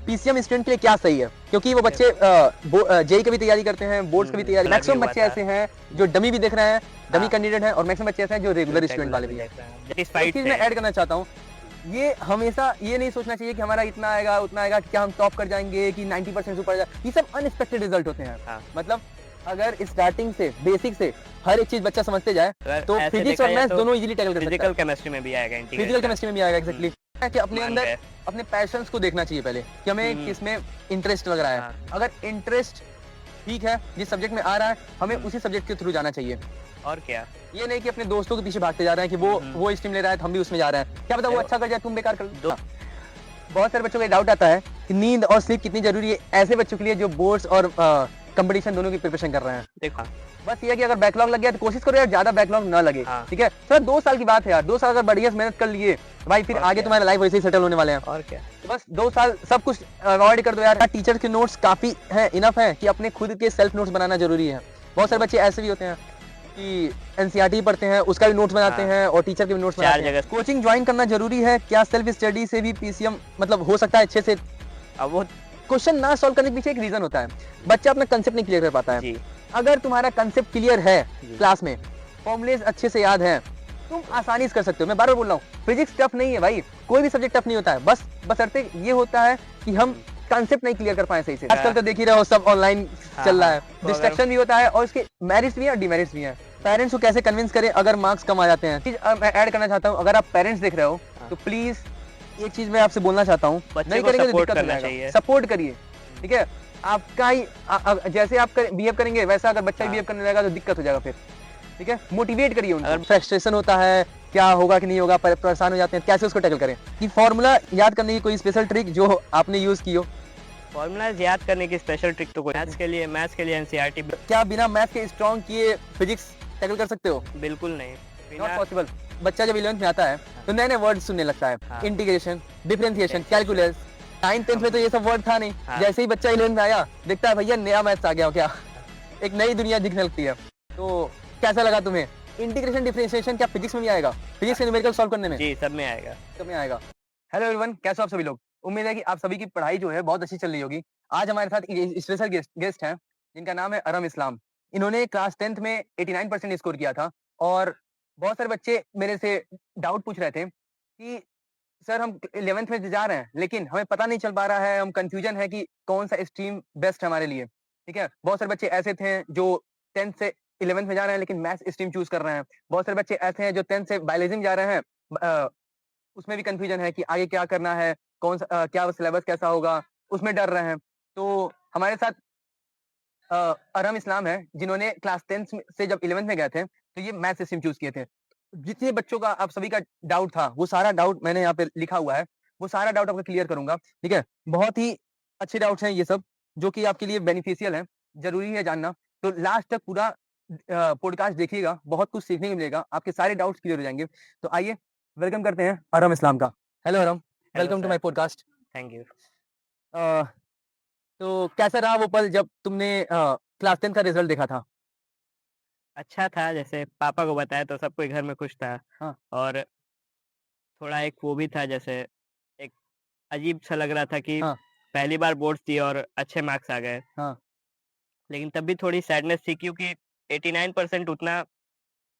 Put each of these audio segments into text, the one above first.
PCM student के लिए क्या सही है, क्योंकि वो बच्चे जेई की भी तैयारी करते हैं, बोर्ड्स की भी तैयारी, मैक्सिमम बच्चे ऐसे हैं जो डमी भी देख रहे हैं, डमी कैंडिडेट हैं, और मैक्सिमम बच्चे ऐसे हैं जो रेगुलर स्टूडेंट वाले भी हैं। एक चीज मैं ऐड करना चाहता हूँ, ये हमेशा ये नहीं सोचना चाहिए कि हमारा इतना आएगा उतना आएगा, कि क्या हम टॉप कर जाएंगे, कि 90% ऊपर जाएगा। ये सब अनएक्सपेक्टेड रिजल्ट होते हैं। मतलब अगर स्टार्टिंग से बेसिक से हर एक चीज बच्चा समझते जाए तो फिजिक्स और मैथ्स दोनों इजीली टैकल कर सकता है। फिजिकल केमिस्ट्री में भी आएगा, फिजिकल केमिस्ट्री में भी आएगा, एग्जैक्टली। कि अपने अंदर अपने पैशंस को देखना चाहिए पहले, कि हमें किसमें इंटरेस्ट लग रहा है। अगर इंटरेस्ट ठीक है, जिस सब्जेक्ट में आ रहा है, हमें उसी सब्जेक्ट के थ्रू जाना चाहिए। और क्या, ये नहीं कि अपने दोस्तों के पीछे भागते जा रहे हैं कि वो स्ट्रीम ले रहा है तो हम भी उसमें जा रहे हैं, क्या पता वो अच्छा कर जाए, तुम बेकार कर दो। बहुत सारे बच्चों को डाउट आता है कि नींद और स्लीप कितनी जरूरी है ऐसे बच्चों के लिए जो बोर्ड्स और कंपटीशन दोनों की प्रिपरेशन कर रहे हैं। देखो बस ये है कि अगर बैकलॉग लग गया तो कोशिश करो यार ज्यादा बैकलॉग ना लगे। ठीक है सर, 2 साल की बात है यार, 2 साल अगर बढ़िया से मेहनत कर लिए भाई, फिर आगे तुम्हारा लाइफ वैसे ही सेटल होने वाले हैं। और क्या, तो बस 2 साल सब कुछ अवॉइड कर दो यार। टीचर के नोट्स काफी है, इनफ है कि अपने खुद के सेल्फ नोट्स बनाना जरूरी है। बहुत सारे बच्चे ऐसे भी होते हैं कि एनसीईआरटी पढ़ते हैं, उसका भी नोट्स बनाते हैं और टीचर के भी नोट्स बनाते हैं। कोचिंग ज्वाइन करना जरूरी है क्या? सेल्फ स्टडी से भी पीसीएम मतलब हो सकता है अच्छे से? अब वो क्वेश्चन ना सॉल्व करने के पीछे एक रीजन होता है, बच्चा अपना कंसेप्ट नहीं क्लियर कर पाता है। अगर तुम्हारा कंसेप्ट क्लियर है, क्लास में फॉर्मुलेज अच्छे से याद है, तुम आसानी से कर सकते हो। मैं बार बार बोल रहा हूँ, फिजिक्स टफ नहीं है भाई, कोई भी सब्जेक्ट टफ नहीं होता है। बशर्ते ये होता है कि हम कंसेप्ट नहीं क्लियर कर पाए सही से। आजकल तो देख ही रहे हो, सब ऑनलाइन चल रहा है, डिस्ट्रैक्शन भी होता है और इसके मेरिट्स भी है और डिमेरिट्स भी है। पेरेंट्स को कैसे कन्विंस करें अगर मार्क्स कम आ जाते हैं? मैं ऐड करना चाहता हूँ, अगर आप पेरेंट्स देख रहे हो तो प्लीज एक चीज मैं आपसे बोलना चाहता हूँ, नहीं करेंगे तो दिक्कत हो जाएगा। सपोर्ट करिए, ठीक है? आपका ही जैसे आप बिहेव करेंगे वैसा अगर बच्चा बिहेव करने लगेगा तो दिक्कत हो जाएगा फिर। ठीक है, मोटिवेट करिए उनको। अगर फ्रस्ट्रेशन होता है, क्या होगा कि नहीं होगा, परेशान हो जाते हैं, कैसे उसको टैकल करें? कि फॉर्मूला याद करने की कोई स्पेशल ट्रिक जो आपने यूज की हो? फॉर्मूलाज याद करने की स्पेशल ट्रिक तो कोई, मैथ्स के लिए एनसीईआरटी। क्या बिना मैथ्स के स्ट्रॉन्ग किए फिजिक्स टैकल कर सकते हो? बिल्कुल नहीं, नॉट पॉसिबल। बच्चा जब 11th में आता है तो नए नए वर्ड सुनने लगता है, integration, differentiation, calculus. 9th 10th में तो ये सब वर्ड था नहीं। जैसे ही बच्चा 11th में आया, देखता है भैया नया मैथ्स आ गया हो क्या, एक नई दुनिया दिखने लगती है। तो कैसा लगा तुम्हें? इंटीग्रेशन डिफरेंशिएशन क्या फिजिक्स में भी आएगा? फिजिक्स के न्यूमेरिकल सॉल्व करने में? जी, सब में आएगा, सब में आएगा। हेलो एवरीवन, कैसे हो आप सभी लोग? उम्मीद है कि आप सभी की पढ़ाई जो है बहुत अच्छी चल रही होगी। आज हमारे साथ स्पेशल गेस्ट हैं जिनका नाम है अरम इस्लाम। इन्होंने क्लास 10th में 89% स्कोर किया था और बहुत सारे बच्चे मेरे से डाउट पूछ रहे थे कि सर हम 11th में जा रहे हैं लेकिन हमें पता नहीं चल पा रहा है, हम कंफ्यूजन है कि कौन सा स्ट्रीम बेस्ट है हमारे लिए। ठीक है, बहुत सारे बच्चे ऐसे थे जो 10th से 11th में जा रहे हैं लेकिन मैथ्स स्ट्रीम चूज कर रहे हैं। बहुत सारे बच्चे ऐसे हैं जो 10th से बायोलॉजी में जा रहे हैं, उसमें भी कंफ्यूजन है कि आगे क्या करना है, कौन सा क्या सिलेबस कैसा होगा, उसमें डर रहे हैं। तो हमारे साथ अरहम इस्लाम है जिन्होंने क्लास 10th से जब 11th में गए थे तो ये मैथ्स स्ट्रीम चूज किए थे। जितने बच्चों का आप सभी का डाउट था वो सारा डाउट मैंने यहाँ पे लिखा हुआ है, वो सारा डाउट आपको क्लियर करूंगा। ठीक है, बहुत ही अच्छे डाउट्स हैं ये सब जो कि आपके लिए बेनिफिशियल है, जरूरी है जानना। तो लास्ट तक पूरा पॉडकास्ट देखिएगा, बहुत कुछ सीखने को मिलेगा, आपके सारे डाउट्स क्लियर हो जाएंगे। तो आइए वेलकम करते हैं अरहम इस्लाम का। Hello Arham, welcome to my podcast. Thank you. तो कैसा रहा वो पल जब तुमने क्लास 10 का रिजल्ट देखा था? अच्छा था, जैसे पापा को बताया तो सब कोई घर में खुश था। हाँ। और थोड़ा एक वो भी था, जैसे एक अजीब सा लग रहा था कि हाँ। पहली बार बोर्ड्स दी और अच्छे मार्क्स आ गए। हाँ। लेकिन तब भी थोड़ी सैडनेस थी क्योंकि 89% उतना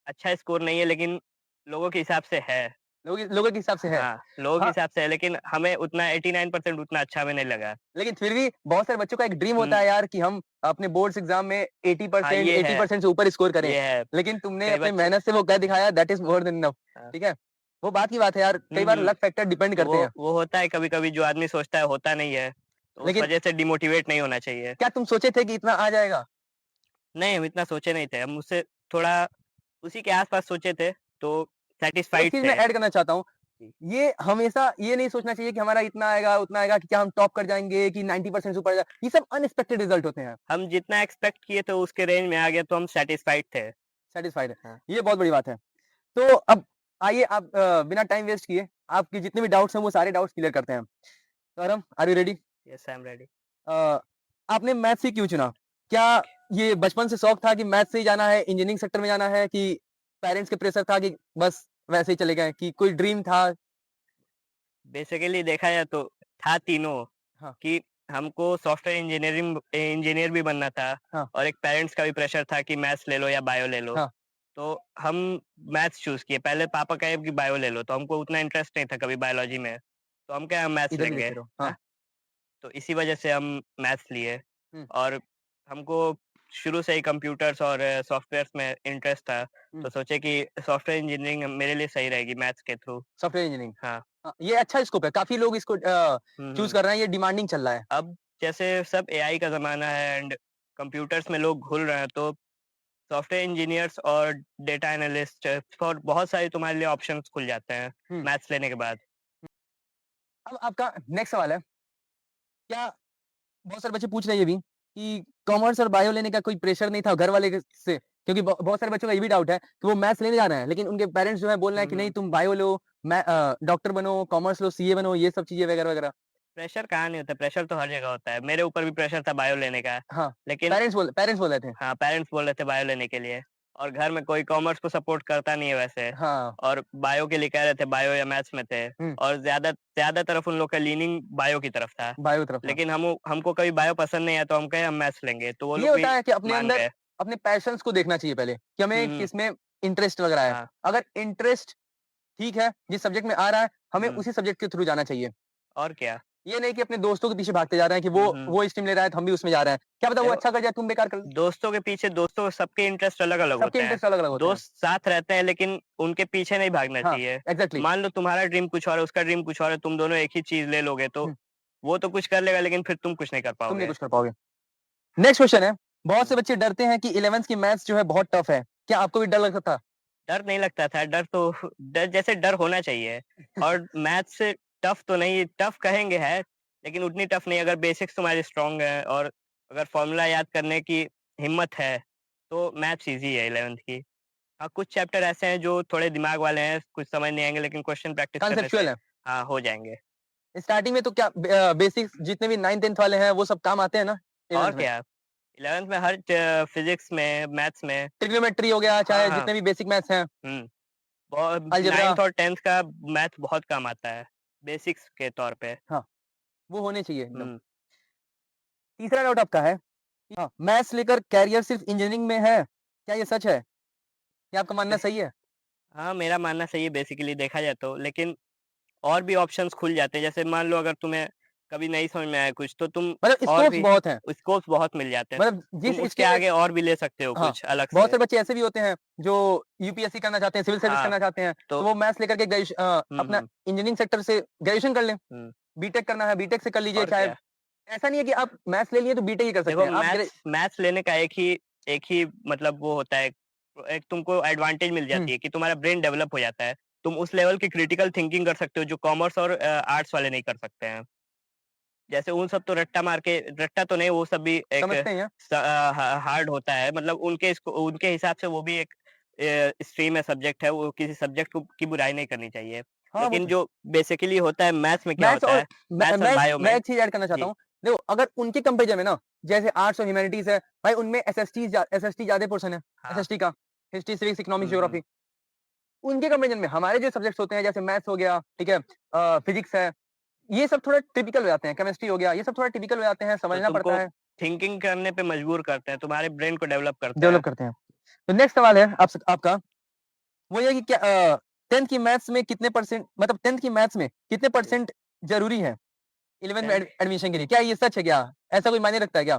अच्छा स्कोर नहीं है, लेकिन लोगों के हिसाब से है। लोगों के हिसाब से है। हाँ, लोगों के हाँ, हिसाब से है, लेकिन हमें उतना 89% उतना अच्छा हमें नहीं लगा। लेकिन फिर भी बहुत सारे बच्चों का एक ड्रीम होता है यार कि हम अपने बोर्ड्स एग्जाम में 80% ये है, 80% से ऊपर स्कोर करें। ये है। लेकिन तुमने कई अपने बच्चे मेहनत से वो कर दिखाया, that is more than enough. हाँ। ठीक है, वो बात की बात है यार, कई बार लक फैक्टर डिपेंड करते हैं। वो होता है कभी-कभी, जो आदमी सोचता है होता नहीं है, तो उस लेकिन वजह से डिमोटिवेट नहीं होना चाहिए। क्या तुम सोचे थे कि इतना आ जाएगा? नहीं, हम इतना सोचे नहीं थे, हम उससे थोड़ा उसी के आस-पास सोचे थे, तो एक सैटिस्फाइड चीज मैं थे। ऐड करना चाहता हूँ, ये हमेशा ये नहीं सोचना चाहिए कि हमारा इतना आएगा उतना आएगा, कि क्या हम टॉप कर जाएंगे, कि 90% से ऊपर जाएगा। ये सब अनएक्सपेक्टेड रिजल्ट होते हैं। हम जितना एक्सपेक्ट किए थे उसके रेंज में आ गया तो हम सैटिस्फाइड थे। सेटिस्फाइड है, हाँ। ये बहुत बड़ी बात है। तो अब आइए आप बिना टाइम वेस्ट किए आपके जितने भी डाउट्स हैं वो सारे डाउट्स क्लियर करते हैं। तो Aram, are you ready? Yes, I am ready. आपने मैथ्स ही क्यों चुना? क्या ये बचपन से शौक था कि मैथ्स से ही जाना है, इंजीनियरिंग सेक्टर में जाना है, कि पेरेंट्स के प्रेशर था कि बस वैसे ही चले गए, कि कोई ड्रीम था? बेसिकली देखा जाए तो था तीनों। हाँ। कि हमको सॉफ्टवेयर इंजीनियर भी बनना था हाँ। और एक पेरेंट्स का भी प्रेशर था कि मैथ्स ले लो या बायो ले लो। हाँ। तो हम मैथ्स चूज़ किए। पहले पापा कहे कि बायो ले लो, तो हमको उतना इंटरेस्ट नहीं था कभी बायोलॉजी में। तो हम कहे हम मैथ्स इधर भी लेंगे। देखते रहो। हाँ, हाँ। तो इसी वजह से हम मैथ्स लिए हुँ। और हमको शुरू से ही कंप्यूटर्स और सॉफ्टवेयर्स में इंटरेस्ट था। हुँ। तो सोचे कि सॉफ्टवेयर इंजीनियरिंग मेरे लिए सही रहेगी मैथ्स के थ्रू। Software engineering. हाँ। हाँ, ये अच्छा स्कोप है। काफ़ी लोग इसको हुँ, चूज़ हुँ। कर रहे हैं, ये डिमांडिंग चल रहा है। अब जैसे सब एआई का ज़माना है एंड कंप्यूटर्स में लोग घुल रहे हैं, तो सॉफ्टवेयर इंजीनियर्स और डेटा एनालिस्ट और बहुत सारे तुम्हारे लिए ऑप्शंस खुल जाते हैं हुँ। मैथ्स लेने के बाद। अब आपका नेक्स्ट सवाल है, क्या बहुत सारे बच्चे पूछ रहे हैं ये भी कि कॉमर्स और बायो लेने का कोई प्रेशर नहीं था घर वाले से? क्योंकि बहुत सारे बच्चों का ये भी डाउट है कि वो मैथ्स लेने जा रहे हैं, लेकिन उनके पेरेंट्स जो है बोल रहे हुँ, हैं कि नहीं हुँ। तुम बायो लो, डॉक्टर बनो, कॉमर्स लो, सीए बनो, ये सब चीज़ें वगैरह-वगैरह। प्रेशर कहाँ नहीं होता, प्रेशर तो हर जगह होता है। मेरे ऊपर भी प्रेशर था बायो लेने का, हाँ, लेकिन पेरेंट्स बोल रहे थे। हाँ, पेरेंट्स बोल रहे थे बायो लेने के लिए और घर में कोई कॉमर्स को सपोर्ट करता नहीं है वैसे हाँ। और बायो के लिए कह रहे थे बायो या मैथ्स में थे हुँ। और ज़्यादा तरफ उन लोग का लीनिंग बायो की तरफ था। बायो की तरफ था। लेकिन हमको कभी बायो पसंद नहीं आया तो हम कहे हम मैथ्स लेंगे, तो वो ये लोग भी होता है कि अपने मान अंदर गए। अपने पैशन्स को देखना चाहिए पहले कि हुँ, हमें हुँ। किसमें इंटरेस्ट लग रहा है। हाँ। अगर इंटरेस्ट ठीक है, जिस सब्जेक्ट में आ रहा है, हमें हुँ, उसी सब्जेक्ट के थ्रू जाना चाहिए। और क्या। ये नहीं कि अपने दोस्तों के पीछे भागते जा रहे हैं कि हुँ, हुँ। वो स्ट्रीम ले रहा है तो हम भी उसमें जा रहे हैं। क्या पता वो देखो, अच्छा कर जाए, तुम बेकार कर लो। दोस्तों के पीछे दोस्तों सबके इंटरेस्ट अलग-अलग सबके होते हैं। इंटरेस्ट अलग-अलग होते हैं। दोस्त साथ रहते हैं लेकिन उनके पीछे नहीं भागना हाँ, चाहिए। एग्ज़ैक्टली। मान लो तुम्हारा ड्रीम कुछ और है, उसका ड्रीम कुछ और है, तुम दोनों एक ही चीज़ ले लोगे तो हुँ, वो तो कुछ कर लेगा लेकिन फिर तुम कुछ नहीं कर तुम नहीं पाओगे। कुछ कर पाओगे। नेक्स्ट क्वेश्चन है, बहुत हुँ। से बच्चे डरते हैं कि 11th की मैथ्स जो है बहुत टफ है। क्या आपको भी डर लगता था? डर नहीं लगता था, डर तो डर जैसे डर होना चाहिए और मैथ्स से टफ तो नहीं टफ कहेंगे है, लेकिन उतनी टफ नहीं अगर बेसिक्स तुम्हारी स्ट्रॉन्ग है और अगर फ़ॉर्मूला याद करने की हिम्मत है, तो मैथ्स ईज़ी है 11th की। हाँ, कुछ चैप्टर ऐसे हैं जो थोड़े दिमाग वाले हैं, कुछ समझ नहीं आएँगे लेकिन क्वेश्चन प्रैक्टिस करने कॉन्सेप्चुअल से है। हाँ, हो जाएँगे। स्टार्टिंग में तो क्या बेसिक्स जितने भी 9th-10th वाले हैं वो सब काम आते हैं ना और 11th में? क्या 11th में हर च फिज़िक्स में, मैथ्स में ट्रिग्नोमेट्री हो गया, हाँ, चाहे हाँ। जितने भी बेसिक मैथ्स हैं, हुँ, बहुत अलजेब्रा। 9th और 10th का मैथ बहुत काम आता है, बेसिक्स के तौर पे। हाँ, वो होने चाहिए एकदम। हुँ। तीसरा डाउट आपका है, हाँ, मैथ्स लेकर करियर सिर्फ इंजीनियरिंग में है, क्या ये सच है? क्या आपका मानना सही है? हाँ, मेरा मानना सही है बेसिकली देखा जाए तो, लेकिन और भी ऑप्शंस खुल जाते हैं। जैसे मान लो अगर तुम्हें कभी नहीं समझ में आया कुछ, तो तुम मतलब और स्कोप्स भी बहुत हैं। स्कोप्स बहुत मिल जाते हैं। मतलब तुम जिस उसके स्टेज आगे और भी ले सकते हो हाँ, कुछ अलग बहुत से। सारे बच्चे ऐसे भी होते हैं जो यूपीएससी करना चाहते हैं, सिविल सर्विस हाँ, करना चाहते हैं, तो तो वो मैथ्स लेकर के हुँ, अपना हुँ, इंजीनियरिंग सेक्टर से ग्रेजुएशन कर लें। हुँ, बीटेक करना है, बीटेक से कर लीजिए, और चाहे क्या। ऐसा नहीं है कि आप मैथ्स ले लिए तो बीटेक ही कर सकते देखो हैं। आप ग्रे मैथ्स मैथ्स लेने का एक ही मतलब वो होता है, एक तुमको एडवांटेज मिल हुँ, जाती है कि तुम्हारा ब्रेन डेवलप हो जाता है। तुम उस लेवल की क्रिटिकल थिंकिंग कर सकते हो जो कॉमर्स और आर्ट्स वाले नहीं कर सकते हैं। जैसे उन सब तो रट्टा मार के रट्टा तो नहीं वो सब भी एक समझते हैं। हार्ड होता है मतलब उनके हिसाब से वो भी एक स्ट्रीम है सब्जेक्ट है वो किसी सब्जेक्ट को की बुराई नहीं करनी चाहिए। हाँ, वो लेकिन तो जो बेसिकली होता है मैथ्स में क्या मैथ्स होता और है, मैथ्स और बायो मैं में एक चीज़ ऐड करना चाहता जी। हूँ। देखो, अगर उनके कंपैरिज़न में ना, जैसे आर्ट्स और ह्यूमैनिटीज़ है, भाई उनमें एसएसटी ज़्यादा पोर्शन है, हाँ। एसएसटी का, हिस्ट्री, सिविक्स, इकोनॉमिक्स, हुँ, हुँ। ज्योग्राफी। उनके कंपैरिज़न में हमारे जो सब्जेक्ट्स होते हैं, जैसे मैथ्स हो गया, ठीक है? फिज़िक्स है, ये सब थोड़ा टिपिकल हो जाते हैं, केमिस्ट्री हो गया, ये सब थोड़ा टिपिकल हो जाते हैं, तो समझना तुमको पड़ता है, थिंकिंग करने पे मजबूर करते हैं, तुम्हारे ब्रेन को डेवलप करते डेवलप हैं। करते हैं। तो नेक्स्ट सवाल है आपका, वो ये है कि क्या 10th की मैथ्स में कितने परसेंट, मतलब 10th की मैथ्स में कितने जी। परसेंट ज़रूरी है 11th में 10th एडमिशन के लिए? क्या ये सच है क्या? ऐसा कोई मायने रखता है क्या?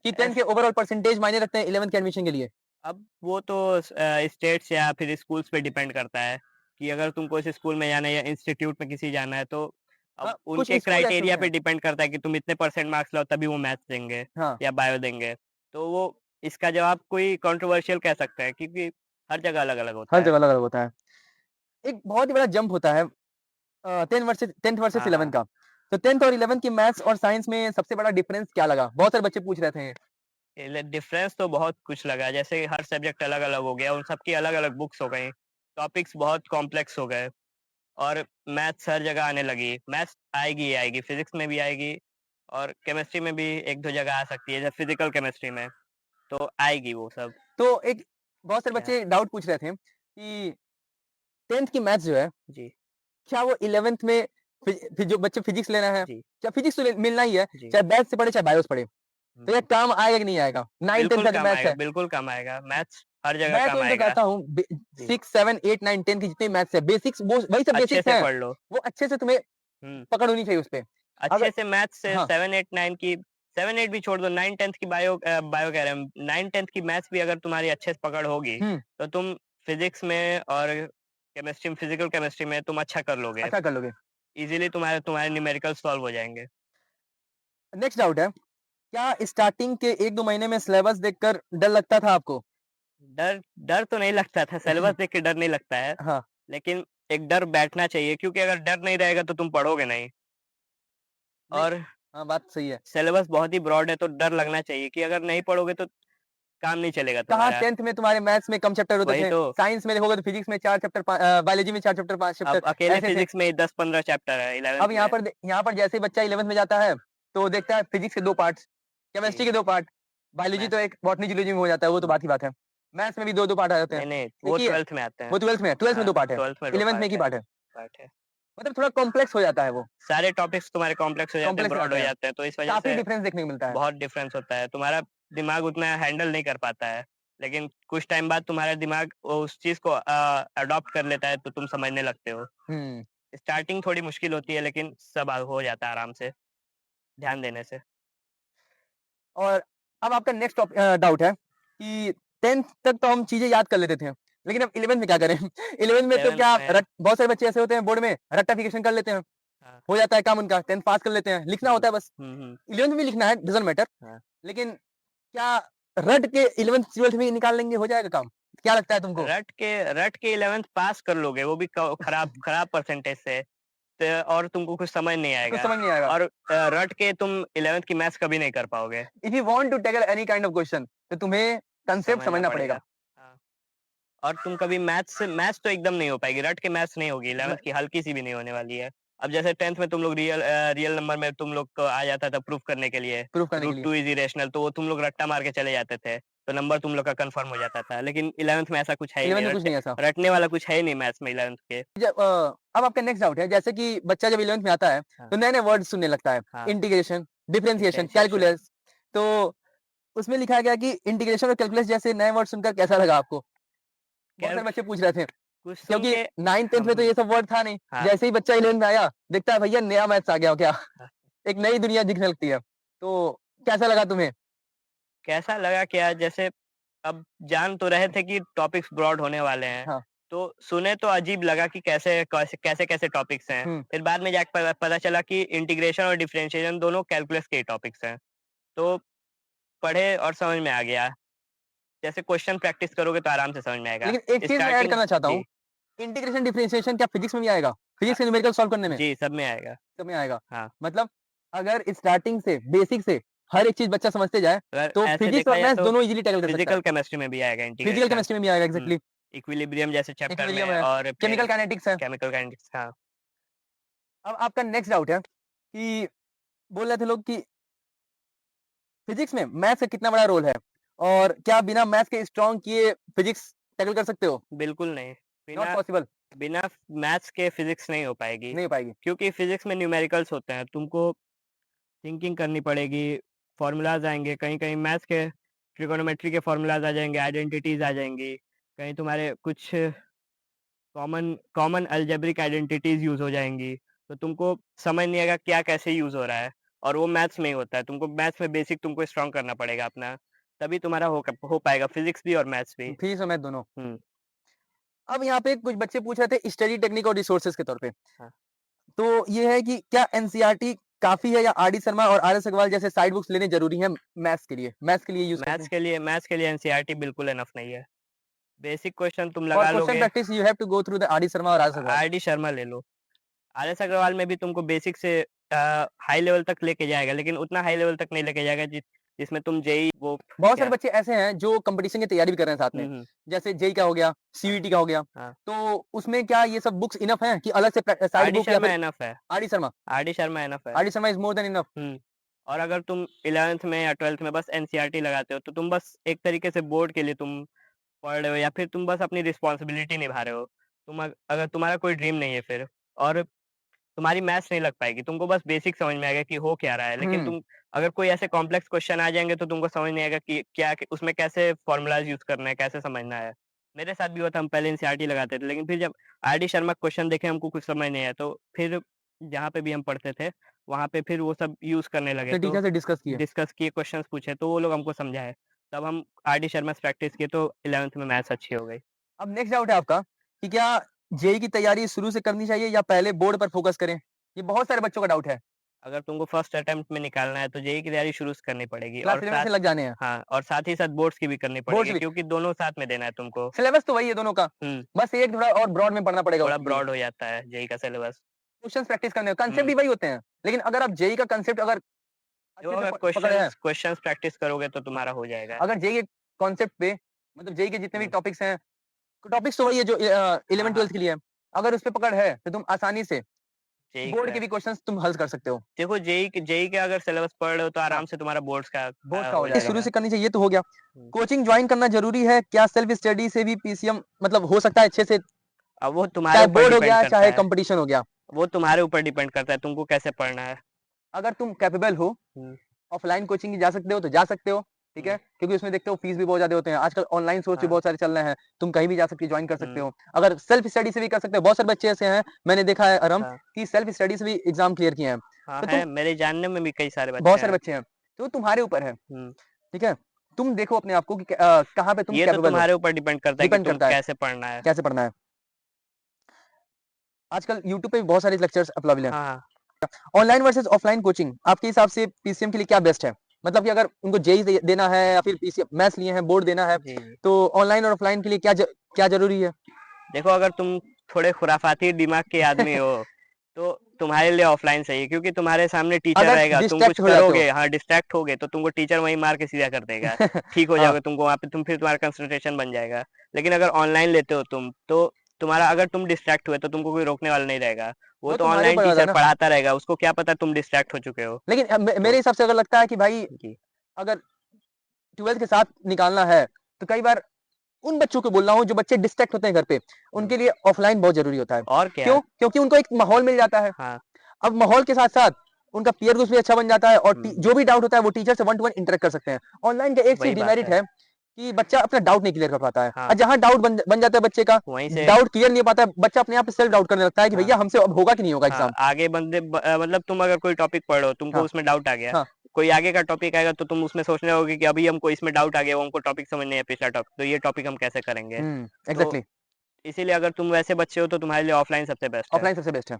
कि 10th एस के ओवरऑल परसेंटेज मायने रखते हैं 11th के एडमिशन के लिए? अब वो तो स्टेट्स या फिर स्कूल्स पे डिपेंड करता है कि अगर तुमको इस स्कूल में जाना है या इंस्टीट्यूट में किसी जाना है तो अब कुछ उनके स्कूल ऐसे क्राइटेरिया होते पे हैं। डिपेंड करता है कि तुम इतने परसेंट मार्क्स लाओ तभी वो मैथ्स देंगे हाँ, या बायो देंगे। तो वो इसका जवाब कोई कंट्रोवर्शियल कह सकता है क्योंकि हर जगह अलग-अलग हर होता है। जगह अलग-अलग होता है। एक बहुत ही बड़ा जंप होता है 10th वर्सेस हाँ, 11th हाँ। का। तो 10th और 11th की मैथ्स और साइंस में सबसे बड़ा डिफरेंस क्या लगा? बहुत सारे बच्चे पूछ रहे थे। डिफरेंस तो बहुत कुछ लगा जैसे हर सब्जेक्ट अलग-अलग हो गया, उन सबकी अलग-अलग बुक्स हो गई, टॉपिक्स बहुत कॉम्प्लेक्स हो गए और मैथ्स हर जगह आने लगी। मैथ्स आएगी ही आएगी, फिज़िक्स में भी आएगी और केमिस्ट्री में भी 1-2 जगह आ सकती है, जैसे फिज़िकल केमिस्ट्री में, तो आएगी वो सब। तो एक बहुत सारे क्या बच्चे डाउट पूछ रहे थे कि 10th की मैथ्स जो है, जी। क्या वो 11th में फिर जो बच्चे फिजिक्स लेना है, जी, चाहे फिजिक्स तो मिलना ही है, जी। चाहे मैथ्स से पढ़े चाहे बायो से पढ़े, तो ये हुँ। काम आएगा कि नहीं आएगा? 9-10 का जो मैथ्स है, बिल्कुल काम आएगा, मैथ्स हर जगह मैं तो काम इनको आएगा। कहता हूँ जी, 6, 7, 8, 9, 10 की जितनी मैथ्स है, बेसिक्स वो वही सब अच्छे बेसिक्स से हैं, पढ़ लो। वो अच्छे से तुम्हें हुँ, पकड़ होनी चाहिए उसपे। अच्छे अगर से मैथ्स से हाँ, 7, 8, 9 की 7, 8 भी छोड़ दो 9, 10th की बायो कह रहे हैं 9, 10th की मैथ्स भी अगर तुम्हारी अच्छे से पकड़ होगी, हुँ, तो तुम फिज़िक्स में और फिज़िकल केमिस्ट्री में तुम अच्छा कर लोगे। अच्छा कर लोगे। ईज़िली तुम्हारे तुम्हारे न्यूमेरिकल सॉल्व हो जाएँगे। नेक्स्ट डाउट है, क्या स्टार्टिंग के 1-2 महीने में सिलेबस देखकर डर लगता था आपको? डर डर तो नहीं लगता था, सिलेबस देख के डर नहीं लगता है, हाँ, लेकिन एक डर बैठना चाहिए क्योंकि अगर डर नहीं रहेगा तो तुम पढ़ोगे नहीं नहीं और हाँ, बात सही है। सिलेबस बहुत ही ब्रॉड है तो डर लगना चाहिए कि अगर नहीं पढ़ोगे तो काम नहीं चलेगा कहाँ तुम्हारा। 10th में तुम्हारे मैथ्स में कम चैप्टर होते वही थे, तो, साइंस में देखोगे तो फिजिक्स में 4 चैप्टर बायोलॉजी में 4 चैप्टर 5 चैप्टर अब अकेले ऐसे थे। फिज़िक्स में ही 10-15 चैप्टर है 11th अब में। यहाँ पर जैसे ही बच्चा 11th में जाता है, तो देखता है फिजिक्स के 2 पार्ट्स, केमिस्ट्री जी, के 2 पार्ट, बायोलॉजी तो मैथ्स एक बॉटनी, जूलॉजी में हो जाता है, वो तो हुँ, बात ही बात है। मैथ्स में भी 2-2 पार्ट आ जाते हैं। नहीं, नहीं, वो एक ही है, 12th में आते हैं। वो 12th में है, 12th में हाँ, 2 पार्ट है, 12th में 2 11th में 1 पार्ट ही है पार्ट है। मतलब थोड़ा कॉम्प्लेक्स हो जाता है वो, सारे टॉपिक्स तुम्हारे कॉम्प्लेक्स हो जाते हैं, कॉम्प्लेक्स हो ब्रॉड जाते हो हैं। जाते हैं, तो इस वजह काफ़ी से डिफरेंस देखने को मिलता है। बहुत डिफरेंस होता है। तुम्हारा दिमाग उतना हैंडल नहीं कर पाता है, लेकिन कुछ टाइम बाद तुम्हारा दिमाग वो उस चीज़ को अडॉप्ट कर लेता है, तो तुम समझने लगते हो। हुँ, स्टार्टिंग थोड़ी मुश्किल होती है, लेकिन सब हो जाता है आराम से, ध्यान देने से। और अब आपका नेक्स्ट डाउट है कि 10th तक तो हम चीज़ें याद कर लेते थे, लेकिन अब 11th में क्या करें? 11th में तो 11th क्या में बहुत सारे बच्चे ऐसे होते हैं बोर्ड में रट्टाफिकेशन कर लेते हैं। हाँ, हो जाता है काम उनका 10th पास कर लेते हैं, लिखना हुँ, होता है बस। हुँ। 11th में लिखना है डज़न्ट मैटर, हाँ। लेकिन क्या रट के 11th 12th में निकाल लेंगे हो जाएगा काम? क्या लगता है तुमको? रट के 11th पास कर लोगे, वो भी क खराब खराब परसेंटेज से, त और तुमको कुछ समझ नहीं कुछ आएगा समझ नहीं आएगा। और रट के तुम 11th की मैथ्स कभी नहीं कर पाओगे, if you want to tackle any kind of question तो तुम्हें कांसेप्ट समझना समझना पड़ेगा। पड़ेगा। हाँ, और तुम कभी मैथ्स तो एकदम नहीं हो पाएगी, रट के मैथ्स नहीं होगी, 11th र की हल्की-सी भी नहीं होने वाली है। अब जैसे 10th में तुम लोग रियल नंबर में तुम लोग को आ जाता था प्रूफ करने के लिए, प्रूफ करने के रूट लिए। 2 इज़ इरेशनल तो वो तुम लोग रट्टा मार के चले जाते थे, तो नंबर तुम लोग का कन्फर्म हो जाता था। लेकिन 11th में ऐसा कुछ है ही 11th नहीं, में कुछ नहीं है ऐसा। रटने वाला कुछ है ही नहीं मैथ्स में 11th के। अब आपका नेक्स्ट डाउट है जैसे कि बच्चा जब 11th में आता है हाँ, तो नए-नए वर्ड सुनने लगता है। हाँ, इंटीग्रेशन, डिफरेंशिएशन, डिफरेंशिएशन कैलकुलस। तो उसमें लिखा गया कि इंटीग्रेशन और कैलकुलस जैसे नए वर्ड सुनकर कैसा लगा आपको? बहुत सारे कैल्क बच्चे पूछ रहे थे कुछ सुन क्योंकि के 9th-10th में तो ये सब वर्ड था नहीं। हाँ, जैसे ही बच्चा 11th में आया, दिखता है भैया नया मैथ्स आ गया हो क्या? हाँ। एक नई दुनिया दिखने लगती है। तो कैसा लगा तुम्हें? कैसा लगा क्या जैसे अब जान तो रहे थे कि टॉपिक्स ब्रॉड होने वाले हैं, हाँ, तो सुने तो अजीब लगा कि कैसे-कैसे टॉपिक्स हैं। हुँ। फिर बाद में जाके पता चला कि इंटीग्रेशन और डिफरेंशिएशन दोनों कैलकुलस के ही टॉपिक्स हैं। तो पढ़े और समझ में आ गया। जैसे क्वेश्चन प्रैक्टिस करोगे तो आराम से समझ में आएगा। लेकिन एक चीज़ मैं ऐड स्टार्टिंग करना चाहता हूँ, जी, इंटीग्रेशन, डिफरेंशिएशन क्या फिजिक्स में भी आएगा? अ, फिजिक्स के न्यूमेरिकल सॉल्व करने में? जी, सब में आएगा। सब में आएगा। हाँ, मतलब अगर स्टार्टिंग से, बेसिक से हर एक चीज़ बच्चा समझते जाए, अगर तो ऐसे फिजिक्स देखा और जाए मैथ्स तो दोनों इज़िली टैकल कर सकता है। फिजिकल केमिस्ट्री में भी आएगा फिजिकल इंटीग्रेशन। केमिस्ट्री में भी आएगा हुँ, एग्ज़ैक्टली। इक्विलिब्रियम जैसे चैप्टर इक्विलिब्रियम में है, और केमिकल प्लेन काइनेटिक्स है। केमिकल काइनेटिक्स हाँ। अब आपका नेक्स्ट डाउट है कि बोल रहे थे लोग कि फिजिक्स में मैथ्स का कितना बड़ा रोल है? और क्या बिना मैथ्स के स्ट्रॉन्ग किए फिजिक्स टैकल कर सकते हो? बिल्कुल नहीं। नॉट बिना पॉसिबल, बिना मैथ्स के फिज़िक्स नहीं हो पाएगी, नहीं हो पाएगी। क्योंकि फिज़िक्स में न्यूमेरिकल्स होते हैं, तुमको थिंकिंग करनी पड़ेगी, फ़ॉर्मूलाज़ आएँगे, कहीं-कहीं मैथ्स के ट्रिगोनोमेट्री के फ़ॉर्मूलाज़ आ जाएँगे, आइडेंटिटीज़ आ जाएँगी, कहीं तुम्हारे कुछ common common algebraic identities use हो जाएँगी, तो तुमको समझ नहीं आएगा क्या कैसे यूज़ हो रहा है और वो मैथ्स में ही होता है, तुमको मैथ्स में बेसिक तुमको स्ट्रॉन्ग करना पड़ेगा अपना, तभी तुम्हारा हो पाएगा फिज़िक्स भी और मैथ्स भी। फिजिक्स और मैथ दोनों। हुँ, अब यहाँ पे कुछ बच्चे पूछ रहे थे स्टडी टेक्निक और रिसोर्सेज़ के तौर पे। हाँ। तो ये है कि क्या एनसीईआरटी काफ़ी है या आर.डी. शर्मा और आर.एस. अग्रवाल जैसे साइड बुक्स लेने ज़रूरी हैं मैथ्स के लिए यूज़ करते हैं? मैथ्स के लिए एनसीईआरटी बिल्कुल इनफ नहीं है। बेसिक क्वेश्चन तुम फॉर लगा क्वेश्चन लोगे, practice you have to go through the RD. Sharma और आर.एस. अग्रवाल। आरडी शर्मा ले लो। आरएस अग्रवाल में भी तुमको बेसिक से हाई लेवल तक लेके जाएगा, लेकिन उतना हाई लेवल तक नहीं लेके जाएगा जिसमें तुम जेईई वो बहुत सारे क्या बच्चे ऐसे हैं जो कॉम्पिटिशन की तैयारी भी कर रहे हैं साथ में। हुँ, हुँ। जैसे जेईई का हो गया, हाँ, सीयूईटी का हो गया। हाँ। तो उसमें क्या ये सब बुक्स इनफ हैं कि अलग से साइड आरडी बुक या शर्मा फिर इनफ है, R D. Sharma? R D Sharma enough है। R D. Sharma is more than enough. हुँ। और अगर तुम 11th में या 12th में बस एनसीईआरटी लगाते हो, तो तुम बस एक तरीके से बोर्ड के लिए तुम पढ़ रहे हो या फिर तुम बस अपनी रिस्पॉन्सिबिलिटी निभा रहे हो। अगर तुम्हारा कोई ड्रीम नहीं है फिर और तुम्हारी मैथ्स नहीं लग पाएगी, तुमको बस बेसिक समझ में आएगा कि हो क्या रहा है। लेकिन तुम अगर कोई ऐसे कॉम्प्लेक्स क्वेश्चन आ जाएँगे तो तुमको समझ नहीं आएगा कि क्या उसमें कैसे फ़ॉर्मूलाज़ यूज़ करना है, कैसे समझना है। मेरे साथ भी हुआ था, हम पहले एनसीईआरटी लगाते थे, लेकिन फिर जब आरडी शर्मा क्वेश्चन देखे हमको कुछ समझ नहीं आया, तो फिर जहाँ पे भी हम पढ़ते थे, वहाँ पे फिर वो सब यूज़ करने लगे। अपने तो टीचर से डिस्कस किए। डिस्कस किए, क्वेश्चंस पूछे, तो वो लोग हमको समझाए। तब हम आरडी शर्मा से प्रैक्टिस किए तो 11th में मैथ्स अच्छी हो गई। अब नेक्स्ट डाउट है आपका कि क्या जेईई की तैयारी शुरू से करनी चाहिए या पहले बोर्ड पर फोकस करें? ये बहुत सारे बच्चों का डाउट है। अगर तुमको फर्स्ट अटेम्प्ट में निकालना है तो जेईई की तैयारी शुरू से करनी पड़ेगी क्लास और 11 साथ से लग जाने हैं। हाँ, और साथ ही साथ बोर्ड्स की भी करनी बोर्ड्स पड़ेगी भी। क्योंकि दोनों साथ में देना है तुमको। सिलेबस तो वही है दोनों का। हुँ, बस एक थोड़ा और ब्रॉड में पढ़ना पड़ेगा थोड़ा उसके लिए। ब्रॉड हो जाता है जेईई का सिलेबस। क्वेश्चंस प्रैक्टिस करने कंसेप्ट हुँ, भी वही होते हैं। लेकिन अगर आप जेईई का कंसेप्ट अगर जो अच्छे से अगर पकड़े हैं, क्वेश्चंस क्वेश्चंस प्रैक्टिस करोगे तो तुम्हारा हो जाएगा। अगर जेईई के कॉन्सेप्ट पे मतलब जेईई के जितने भी हुँ, टॉपिक्स हैं, टॉपिक्स तो वही है जो हाँ, 11th-12th हाँ, के लिए है। अगर उस पे पकड़ है, तो तुम आसानी से जेईई बोर्ड का के भी क्वेश्चंस तुम हल कर सकते हो। देखो जेईई का अगर सिलेबस पढ़ रहे हो तो हाँ, आराम से तुम्हारा बोर्ड्स का बोर्ड्स का हो हो जाएगा। शुरू जाएगा। से करनी चाहिए तो हो गया। हुँ, कोचिंग जॉइन करना ज़रूरी है? क्या सेल्फ स्टडी से भी पीसीएम मतलब हो सकता है अच्छे से? अब वो तुम्हारे चाहे ऊपर बोर्ड हो डिपेंड गया, करता चाहे है। कॉम्पिटिशन हो गया। वो तुम्हारे ऊपर डिपेंड करता है तुमको कैसे पढ़ना है। अगर तुम कैपेबल हो, हुँ, ऑफलाइन कोचिंग जा सकते हो तो जा सकते हो, ठीक है? हुँ, क्योंकि उसमें देखते हो फीस भी बहुत ज़्यादा होते हैं। आजकल ऑनलाइन सोर्स भी हाँ, बहुत सारे चल रहे हैं। तुम कहीं भी जा सकते हो, जॉइन कर सकते हुँ, हो। अगर सेल्फ स्टडी से भी कर सकते हो, बहुत सारे बच्चे ऐसे हैं, मैंने देखा है अरम, हाँ, कि सेल्फ स्टडी से भी एग्ज़ाम क्लियर किए हैं। हाँ तो है, तुम मेरे जानने में भी कई सारे बच्चे बहुत सारे हैं। बच्चे हैं, तो तुम्हारे ऊपर है, हुँ, ठीक है? तुम देखो अपने आप को कि कहाँ पे तुम ये तो कैपेबल हो, तुम्हारे ऊपर डिपेंड करता है कि डिपेंड तुम करता है, कैसे पढ़ना है। कैसे पढ़ना है। आजकल यूट्यूब पे भी बहुत सारे लेक्चर्स अवेलेबल हैं। हाँ, ऑनलाइन वर्सेस ऑफलाइन कोचिंग आपके हिसाब से पीसीएम के लिए क्या बेस्ट है? मतलब कि अगर उनको जेईई देना है या फिर पीसीएम मैथ्स लिए हैं, बोर्ड देना है, जी, जी। तो ऑनलाइन और ऑफलाइन के लिए क्या ज़रूरी है? देखो अगर तुम थोड़े खुराफाती दिमाग के आदमी हो, तो तुम्हारे लिए ऑफ़लाइन सही है क्योंकि तुम्हारे सामने टीचर अगर रहेगा, तुम कुछ डिस्ट्रैक्ट हो जाते हो। करोगे हाँ, डिस्ट्रैक्ट होगे तो तुमको टीचर वहीं मार के सीधा कर देगा। ठीक हो हाँ, जाओगे तुमको वहाँ पे फिर तुम्हारा कंसंट्रेशन बन जाएगा। लेकिन अगर ऑनलाइन लेते हो तुम, तो तुम्हारा अगर तुम डिस्ट्रैक्ट हुए तो तुमको कोई रोकने वाला नहीं रहेगा। वो वो तो तुम्हारे ऑनलाइन ऊपर होता टीचर है ना। पढ़ाता रहेगा, उसको क्या पता तुम डिस्ट्रैक्ट हो चुके हो। लेकिन मेरे तो हिसाब से अगर लगता है कि भाई जी, अगर 12th के साथ निकालना है, तो कई बार उन बच्चों को बोल रहा हूँ जो बच्चे डिस्ट्रैक्ट होते हैं घर पे, हुँ, उनके लिए ऑफलाइन बहुत ज़रूरी होता है। और क्या? क्यों? क्योंकि उनको एक माहौल मिल जाता है। हाँ, अब माहौल के साथ-साथ उनका पीयर ग्रुप भी अच्छा बन जाता है और हुँ, जो भी डाउट होता है वो टीचर से वन टू वन इंटरेक्ट कर सकते हैं। ऑनलाइन का एक चीज़ वही बात डिमेरिट है। है कि बच्चा अपना डाउट नहीं क्लियर कर पाता है और हाँ, जहाँ डाउट बन जाता है बच्चे का, वहीं से डाउट क्लियर नहीं हो पाता है, बच्चा अपने आप पे सेल्फ डाउट करने लगता है कि हाँ। भैया हमसे अब होगा कि नहीं होगा हाँ, एग्ज़ाम। आगे मतलब तुम अगर कोई टॉपिक पढ़ रहे हो, तुमको हाँ, उसमें डाउट आ गया, हाँ। कोई आगे का टॉपिक आएगा तो तुम उसमें सोचने लगोगे कि अभी हमको इसमें डाउट आ गया, वो हमको टॉपिक समझ नहीं है पिछला टॉपिक, तो ये टॉपिक हम कैसे करेंगे? तो एग्ज़ैक्टली। इसीलिए अगर तुम वैसे बच्चे हो तो तुम्हारे लिए ऑफलाइन सबसे बेस्ट है। ऑफलाइन सबसे बेस्ट है।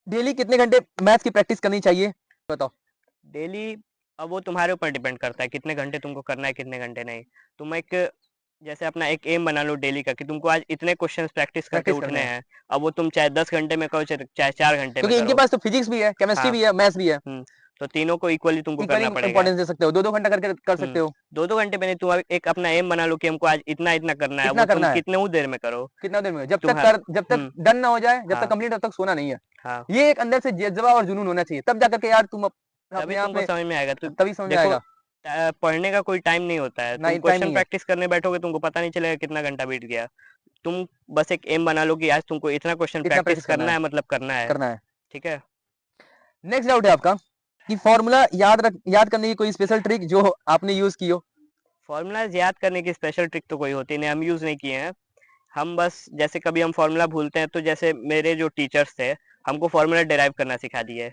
डेली कितने घंटे मैथ्स की प्रैक्टिस करनी चाहिए? बताओ। डेली अब वो तुम्हारे ऊपर डिपेंड करता है कितने घंटे तुमको करना है, कितने घंटे नहीं। तुम एक जैसे अपना एक एम बना लो डेली का कि तुमको आज इतने क्वेश्चंस प्रैक्टिस करके प्रैक्टिस करने उठने हैं। हैं। अब वो तुम चाहे 10 घंटे में करो, चाहे 4 घंटे में क्योंकि इनके करो। पास तो फिजिक्स भी है, केमिस्ट्री हाँ, भी है, मैथ्स भी है। हुँ, तो तीनों को इक्वली तुमको इक्वली करना पड़ेगा। इम्पोर्टेंस दे सकते हो। 2-2 घंटा करके कर सकते हुँ, हो। 2-2 घंटे में नहीं तुम एक अपना एम बना लो कि हमको आज इतना-इतना करना है, इतना वो तुम करना है। कितनी देर में करो। कितना देर में? तुम्हार जब तक हुँ, डन ना हो जाए, जब तक हाँ, कंप्लीट तब तक सोना नहीं है। हाँ, ये एक अंदर से जज़्बा और जुनून होना चाहिए। तब जाकर के यार तुम तभी अपने आप तुमको में समझ में आएगा। तो तभी समझ में देखो आएगा। पढ़ने का कोई टाइम नहीं होता है। तुम नहीं टाइम क्वेश्चन नहीं है। प्रैक्टिस करने बैठोगे तुमको पता नहीं चलेगा कितना घंटा बीत गया। तुम बस एक एम बना लो कि आज तुमको इतना क्वेश्चन इतना प्रैक्टिस प्रैक्टिस करना करना है, है मतलब करना है, करना है। ठीक है? नेक्स्ट डाउट है आपका कि फ़ॉर्मूला याद करने की कोई स्पेशल ट्रिक जो आपने यूज़ की हो? फ़ॉर्मूलाज़ याद करने की स्पेशल ट्रिक तो कोई होती नहीं, हम यूज़ नहीं किए हैं। हम बस जैसे कभी हम फ़ॉर्मूला भूलते हैं तो जैसे मेरे जो टीचर्स थे, हमको फ़ॉर्मूला डिराइव करना सिखा दिए।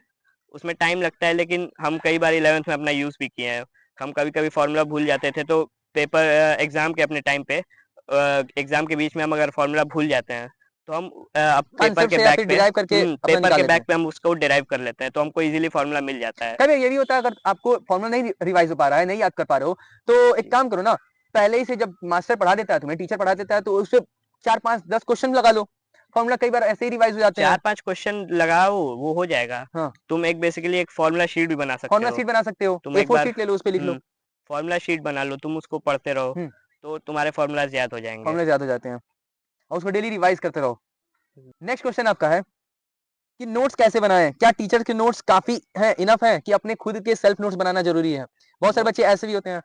उसमें टाइम लगता है लेकिन हम कई बार 11th में अपना यूज़ भी किए हैं। हम कभी-कभी फ़ॉर्मूला भूल जाते थे तो एग्ज़ाम के अपने टाइम पे एग्ज़ाम के बीच में हम अगर फ़ॉर्मूला भूल जाते हैं, तो हम अब कॉन्सेप्ट से या फिर डिराइव करके अपना पेपर निकाल के लेते बैक हैं। पे हम उसको डिराइव कर लेते हैं, तो हमको ईज़िली फ़ॉर्मूला मिल जाता है। कभी ये भी होता है अगर आपको फ़ॉर्मूला नहीं रिवाइज़ हो पा रहा है, नहीं याद कर पा रहे हो, तो एक जी। काम करो ना, पहले ही से जब मास्टर पढ़ा देता है तुम्हें, टीचर पढ़ा देता है तो उससे 4, 5, 10 क्वेश्चन लगा लो। फ़ॉर्मूला कई बार ऐसे ही रिवाइज़ हो जाते हैं। 4-5 क्वेश्चन लगाओ, वो हो जाएगा। हाँ, तुम एक बेसिकली एक फ़ॉर्मूला शीट भी बना सकते फ़ॉर्मूला हो। शीट बना सकते हो। तुम एक A4 बार शीट ले लो, उस पे लिख लो। हुँ, फ़ॉर्मूला शीट बना लो, तुम उसको पढ़ते रहो, हुँ, तो तुम्हारे फ़ॉर्मूलाज़ याद हो जाएँगे। फ़ॉर्मूले याद हो जाते हैं और उसको डेली रिवाइज़ करते रहो। हुँ, नेक्स्ट क्वेश्चन आपका है कि नोट्स कैसे बनाएँ? क्या टीचर के नोट्स काफ़ी हैं, इनफ है कि अपने खुद के सेल्फ नोट्स बनाना ज़रूरी है? बहुत सारे नोट बच्चे ऐसे भी होते हैं हाँ,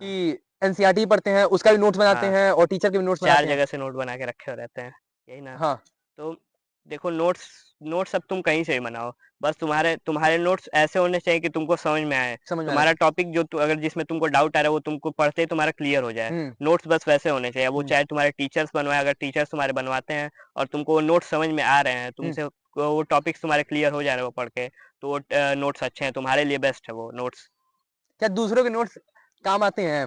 कि एनसीईआरटी पढ़ते हैं, उसका भी नोट्स बनाते हाँ, हैं और टीचर के भी नोट्स 4 बनाते हैं। जगह से नोट बना के रखे रहते हैं, यही ना? हाँ, तो देखो नोट्स नोट्स अब तुम कहीं से भी बनाओ, बस तुम्हारे तुम्हारे नोट्स ऐसे होने चाहिए कि तुमको समझ में आए। समझ में आ रहा तुम्हारा टॉपिक अगर जिसमें तुमको डाउट आ रहा है वो तुमको पढ़ते ही तुम्हारा क्लियर हो जाए। है। नोट्स बस वैसे होने चाहिए, वो हम्म, चाहे तुम्हारे टीचर्स बनवाए, अगर टीचर्स तुम्हारे बनवाते हैं और तुमको वो नोट्स समझ में आ रहे हैं, हम्म। तुमसे वो टॉपिक्स तुम्हारे क्लियर हो जा रहे हैं वो पढ़ के, तो वो नोट्स अच्छे हैं, तुम्हारे लिए बेस्ट है वो नोट्स। क्या दूसरों के नोट्स काम आते हैं?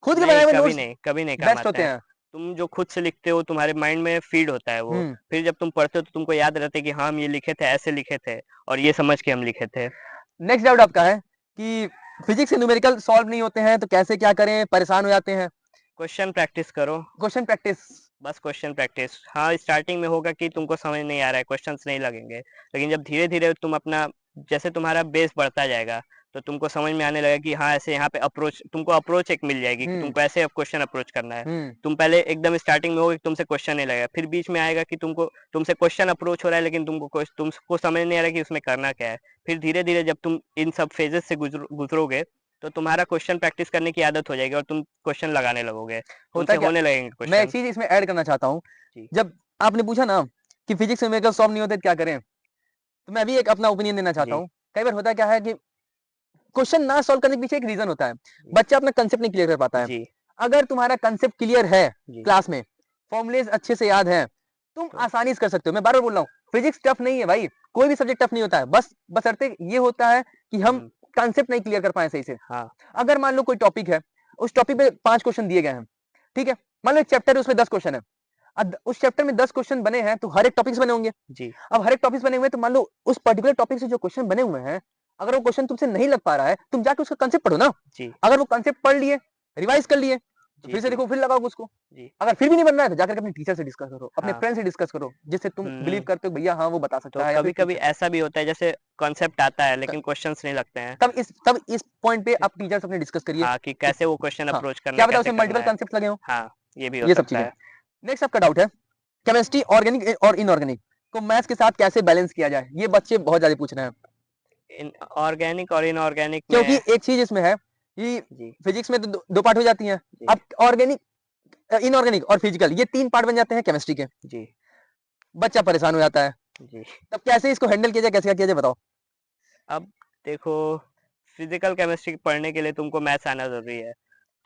खुद के नहीं, बनाए हुए कभी नोट्स नहीं, कभी नहीं काम बेस्ट आते होते हैं। हैं। तुम जो खुद से लिखते हो तुम्हारे माइंड में फीड होता है वो, हम्म। फिर जब तुम पढ़ते हो तो तुमको याद रहता है कि हाँ हम ये लिखे थे, ऐसे लिखे थे और ये समझ के हम लिखे थे। नेक्स्ट डाउट आपका है कि फिजिक्स के न्यूमेरिकल सॉल्व नहीं होते हैं तो कैसे क्या करें, परेशान हो जाते हैं। क्वेश्चन प्रैक्टिस करो, क्वेश्चन प्रैक्टिस। बस क्वेश्चन प्रैक्टिस। हाँ, स्टार्टिंग में होगा कि तुमको समझ नहीं आ रहा है, क्वेश्चंस नहीं लगेंगे, लेकिन जब धीरे-धीरे तुम अपना जैसे तुम्हारा बेस बढ़ता जाएगा, तो तुमको समझ में आने लगेगा कि हाँ, ऐसे यहाँ पे तुमको अप्रोच एक मिल जाएगी कि हम्म। तुमको ऐसे अब क्वेश्चन अप्रोच करना है। हम्म। तुम पहले एकदम स्टार्टिंग में होगे कि तुमसे क्वेश्चन नहीं लगेगा, फिर बीच में आएगा कि तुमसे क्वेश्चन अप्रोच हो रहा है लेकिन तुमको समझ नहीं आ रहा है कि उसमें करना क्या है। फिर धीरे-धीरे जब तुम इन सब फेजेस से गुजरोगे, तो तुम्हारा क्वेश्चन प्रैक्टिस करने की आदत हो जाएगी और तुम क्वेश्चन लगाने लगोगे, होता तुमसे क्या, होने लगेंगे मैं एक क्वेश्चन। चीज इसमें ऐड करना चाहता हूँ। जी, जब आपने पूछा ना कि फिजिक्स में न्यूमेरिकल सॉल्व नहीं होते तो क्या करें, तो मैं भी एक अपना ओपिनियन देना चाहता जी, हूँ। कई बार होता क्या है कि क्वेश्चन ना सॉल्व करने के पीछे एक रीजन होता है, जी, बच्चा अपना कंसेप्ट नहीं क्लियर कर पाता है। जी, अगर तुम्हारा कंसेप्ट क्लियर है, जी, क्लास में फॉर्मुलेज अच्छे से याद है, तुम तो आसानी से कर सकते हो। मैं बार बार बोल रहा हूँ, फिजिक्स टफ नहीं है भाई, कोई भी सब्जेक्ट टफ नहीं होता है। बस बशर्ते ये होता है कि हम हुँ, कंसेप्ट नहीं क्लियर कर पाए सही से। हाँ, अगर मान लो कोई टॉपिक है, उस टॉपिक पे 5 क्वेश्चन दिए गए हैं, ठीक है? मान लो एक चैप्टर है उसमें 10 क्वेश्चन है। अब उस चैप्टर में 10 क्वेश्चन बने हैं तो हर एक टॉपिक से बने होंगे। जी, अब हर एक टॉपिक बने हुए हैं तो मान लो उस पर्टिकुलर टॉपिक से जो क्वेश्चन बने हुए हैं, अगर वो क्वेश्चन तुमसे नहीं लग पा रहा है, तुम जाके उसका कंसेप्ट पढ़ो ना। जी, अगर वो कंसेप्ट पढ़ लिए, रिवाइज कर लिए, तो जी, फिर से जी, देखो, फिर लगाओ उसको। जी, अगर फिर भी नहीं बन रहा है तो जाकर के अपने टीचर से डिस्कस करो, अपने हाँ, फ्रेंड से डिस्कस करो, जिससे तुम हुँ, बिलीव हुँ। करते हो भैया हाँ वो बता तो सकता है या फिर पूछ कभी-कभी सकता है। ऐसा भी होता है जैसे कॉन्सेप्ट आता है लेकिन क्वेश्चंस नहीं लगते हैं। तब इस पॉइंट पे फिर आप टीचर से अपने डिस्कस करिए हाँ, कि कि कैसे वो क्वेश्चन हाँ, अप्रोच करना क्या है, पता कैसे उसमें करना मल्टीपल है। कंसेप्ट लगे हों, हाँ, ये भी हो ये सब सकता चीजें। है। नेक्स्ट आपका डाउट है, केमिस्ट्री ऑर्गेनिक और इनऑर्गेनिक को मैथ्स के साथ कैसे बैलेंस किया जाए? ये बच्चे बहुत ज्यादा पूछ रहे हैं। इन ऑर्गेनिक और इनऑर्गेनिक क्योंकि में एक चीज इसमें है कि जी, फिजिक्स में तो दो पार्ट हो जाती हैं। जी, अब ऑर्गेनिक, इनऑर्गेनिक और फिजिकल, ये 3 पार्ट बन जाते हैं केमिस्ट्री के। जी, बच्चा परेशान हो जाता है। जी। तब कैसे इसको हैंडल किया जाए, कैसे क्या किया जाए, बताओ। अब देखो, फिज़िकल केमिस्ट्री पढ़ने के लिए तुमको मैथ्स आना ज़रूरी है।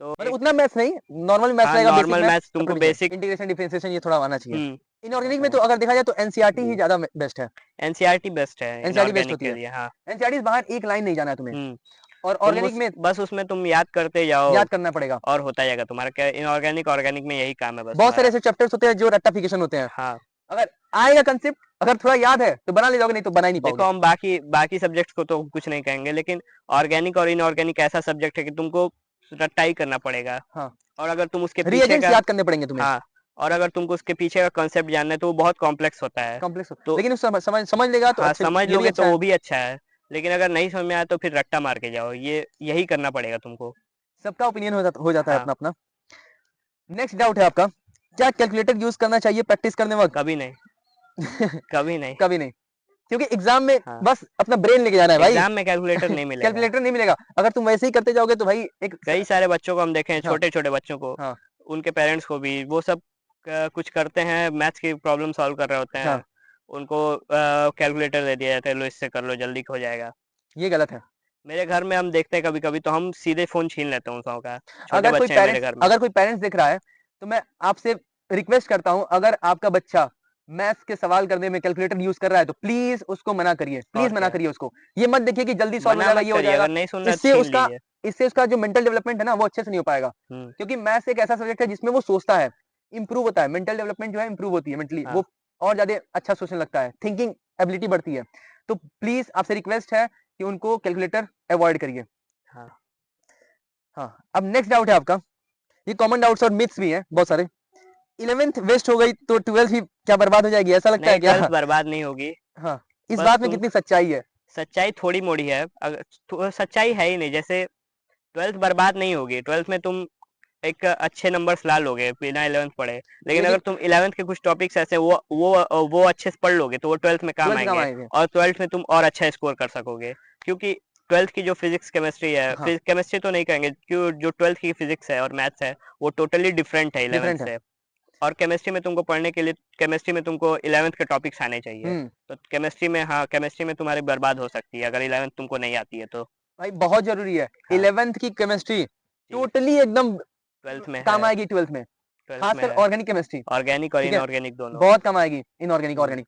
तो मतलब एक उतना मैथ्स नहीं, नॉर्मल मैथ्स हाँ, रहेगा, बेसिक नॉर्मल मैथ्स, मैथ्स तुमको सप्लीमेंटेशन, बेसिक इंटीग्रेशन, डिफरेंशिएशन, ये थोड़ा आना चाहिए। हुँ, इनऑर्गेनिक आता में है। तो अगर देखा जाए तो एनसीईआरटी ही जी, ज्यादा बेस्ट है। एनसीईआरटी बेस्ट है एनसीईआरटी बेस्ट इनऑर्गेनिक होती के है। लिए, हाँ। एनसीईआरटी से बाहर एक लाइन नहीं जाना है तुम्हें। हुँ, और तुम ऑर्गेनिक में उसमें तुम याद करते जाओ याद करना पड़ेगा। और होता जाएगा तुम्हारा क्या इनऑर्गेनिक, ऑर्गेनिक में यही काम है बस बहुत सारे तुम्हारा। ऐसे चैप्टर्स होते हैं जो रट्टाफिकेशन होते हैं। हाँ, अगर आएगा कंसेप्ट, अगर थोड़ा याद है तो बना ले जाओगे, नहीं तो बना ही नहीं देखो पाओगे। हम बाकी बाकी सब्जेक्ट्स को तो कुछ नहीं कहेंगे, लेकिन ऑर्गेनिक और इनऑर्गेनिक ऐसा सब्जेक्ट है कि तुमको रट्टा ही करना पड़ेगा। हाँ, और अगर तुम उसके पीछे रिएजेंट्स का याद करने पड़ेंगे तुम्हें। हाँ, और अगर तुमको उसके पीछे का कॉन्सेप्ट जानना है तो वो बहुत कॉम्प्लेक्स होता है। कॉम्प्लेक्स हो, तो लेकिन उस समझ लेगा तो हाँ, अच्छे, समझ ये भी लोगे अच्छा तो है। वो भी अच्छा है, लेकिन अगर नहीं समझ में आया तो फिर रट्टा मार के जाओ, ये यही करना पड़ेगा तुमको। सबका ओपिनियन हो जाता है हाँ, अपना अपना। नेक्स्ट डाउट है आपका, क्या कैलकुलेटर यूज करना चाहिए प्रैक्टिस करने वक्त? कभी नहीं, कभी नहीं। कभी नहीं, क्योंकि एग्जाम में हाँ, बस अपना ब्रेन लेके जाना है भाई। एग्ज़ाम में कैलकुलेटर नहीं मिलेगा। कैलकुलेटर नहीं मिलेगा। अगर तुम वैसे ही करते जाओगे तो भाई एक कई सारे बच्चों को हम देखे हैं, हाँ, छोटे-छोटे बच्चों को, हाँ, उनके पेरेंट्स को भी, वो सब कुछ करते हैं, मैथ्स की प्रॉब्लम सॉल्व कर रहे होते हाँ, हैं, उनको कैलकुलेटर दे दिया जाता है, लो इससे कर लो, जल्दी हो जाएगा। ये गलत है। मेरे घर में हम देखते हैं कभी-कभी तो हम सीधे फ़ोन छीन लेते हैं उन सबों का, छोटे बच्चे हैं मेरे घर में। अगर कोई पेरेंट्स देख रहा है तो मैं आपसे रिक्वेस्ट करता हूं, अगर आपका बच्चा मैथ्स के सवाल करने में कैलकुलेटर यूज कर रहा है तो प्लीज उसको मना करिए, और प्लीज मना क्या, करिए उसको। ये मत देखिए कि जल्दी सॉल्व हो मना जाएगा, मत ये हो करिए, जाएगा। अगर नहीं सुन रहा है तो इससे छीन उसका लीजिए। इससे उसका जो मेंटल डेवलपमेंट है ना वो अच्छे से नहीं हो पाएगा। हुँ, क्योंकि मैथ्स एक ऐसा सब्जेक्ट है जिसमें वो सोचता है, इंप्रूव होता है, मेंटल डेवलपमेंट जो है इंप्रूव होती है मेंटली, हाँ, वो और ज्यादा अच्छा सोचने लगता है, थिंकिंग एबिलिटी बढ़ती है। तो प्लीज आपसे रिक्वेस्ट है कि उनको कैलकुलेटर अवॉइड करिए। हाँ। हाँ, अब नेक्स्ट डाउट है आपका, ये कॉमन डाउट्स और मिथ्स भी हैं बहुत सारे। 11th वेस्ट हो गई तो 12th भी क्या बर्बाद हो जाएगी, ऐसा लगता है नहीं, क्या? 12th बर्बाद नहीं होगी, हाँ, इस बस बात में कितनी सच्चाई है? सच्चाई थोड़ी-मोड़ी है, सच्चाई है ही नहीं, जैसे 12th बर्बाद नहीं होगी, 12th में तुम एक अच्छे नंबर्स ला लोगे बिना 11th पढ़े, लेकिन लेकिन अगर तुम 11th के कुछ टॉपिक्स ऐसे वो अच्छे से पढ़ लोगे तो वो 12th में काम 12th काम आएँगे आएंगे। और 12th में तुम और अच्छा स्कोर कर सकोगे। क्योंकि 12th की जो फिजिक्स केमिस्ट्री है, हाँ, केमिस्ट्री तो नहीं कहेंगे, क्यों जो 12th की फिजिक्स है और मैथ्स है वो टोटली डिफरेंट है 11th डिफरेंट है। से। और केमिस्ट्री में तुमको पढ़ने के लिए केमिस्ट्री में तुमको 11th के टॉपिक्स आने चाहिए। हम्म तो केमिस्ट्री में तुम्हारी बर्बाद हो सकती है अगर 11th तुमको नहीं आती है तो। भाई बहुत जरूरी है। हाँ 11th की केमिस्ट्री जी। टोटली एकदम 12th में काम है। आएगी 12th में, 12th में खासकर है। Organic chemistry. ऑर्गेनिक और ठीक है, इनऑर्गेनिक दोनों। बहुत काम आएगी इनऑर्गेनिक हम्म। ऑर्गेनिक।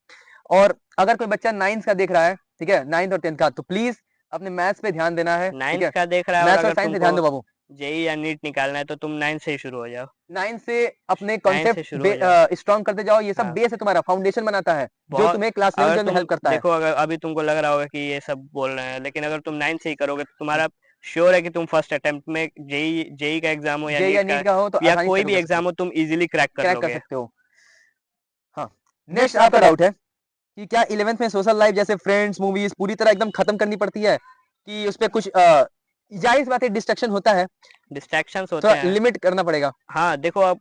और अगर कोई बच्चा 9th का देख रहा है, ठीक है, 9th और 10th का, तो प्लीज अपने मैथ्स पे ध्यान देना है। ठीक 9th है, का देख रहा है और मैथ्स और अगर साइंस पे तुमको ध्यान दो बाबू। जेई या नीट निकालना है तो तुम 9th से ही शुरू हो जाओ। 9th से अपने 9th से कॉन्सेप्ट शुरू हो जाओ। स्ट्रॉन्ग करते जाओ। ये सब हाँ बेस है, तुम्हारा फाउंडेशन बनाता है, जो बहुत। तुम्हें क्लास 11 अगर 12 में तुम हेल्प करता है। देखो अगर अभी तुमको लग रहा होगा कि ये सब बोल रहे हैं लेकिन अगर तुम 9th से ही करोगे तो तुम्हारा श्योर है कि तुम फर्स्ट अटेम्प्ट में जेई जेई का एग्जाम हो या जे या नीट का नीट का हो तो या आसानी से कोई करो भी कर सकते हो, एग्जाम हो तुम इजीली क्रैक कर क्रैक कर लोगे। सकते हो। हाँ, नेक्स्ट आपका डाउट है कि क्या 11th में सोशल लाइफ जैसे फ्रेंड्स मूवीज पूरी तरह एकदम खत्म करनी पड़ती है, कि उस पे कुछ जायज बात है, डिस्ट्रक्शन होता है, डिस्ट्रैक्शंस होते थोड़ा हैं। लिमिट करना पड़ेगा। हाँ देखो अब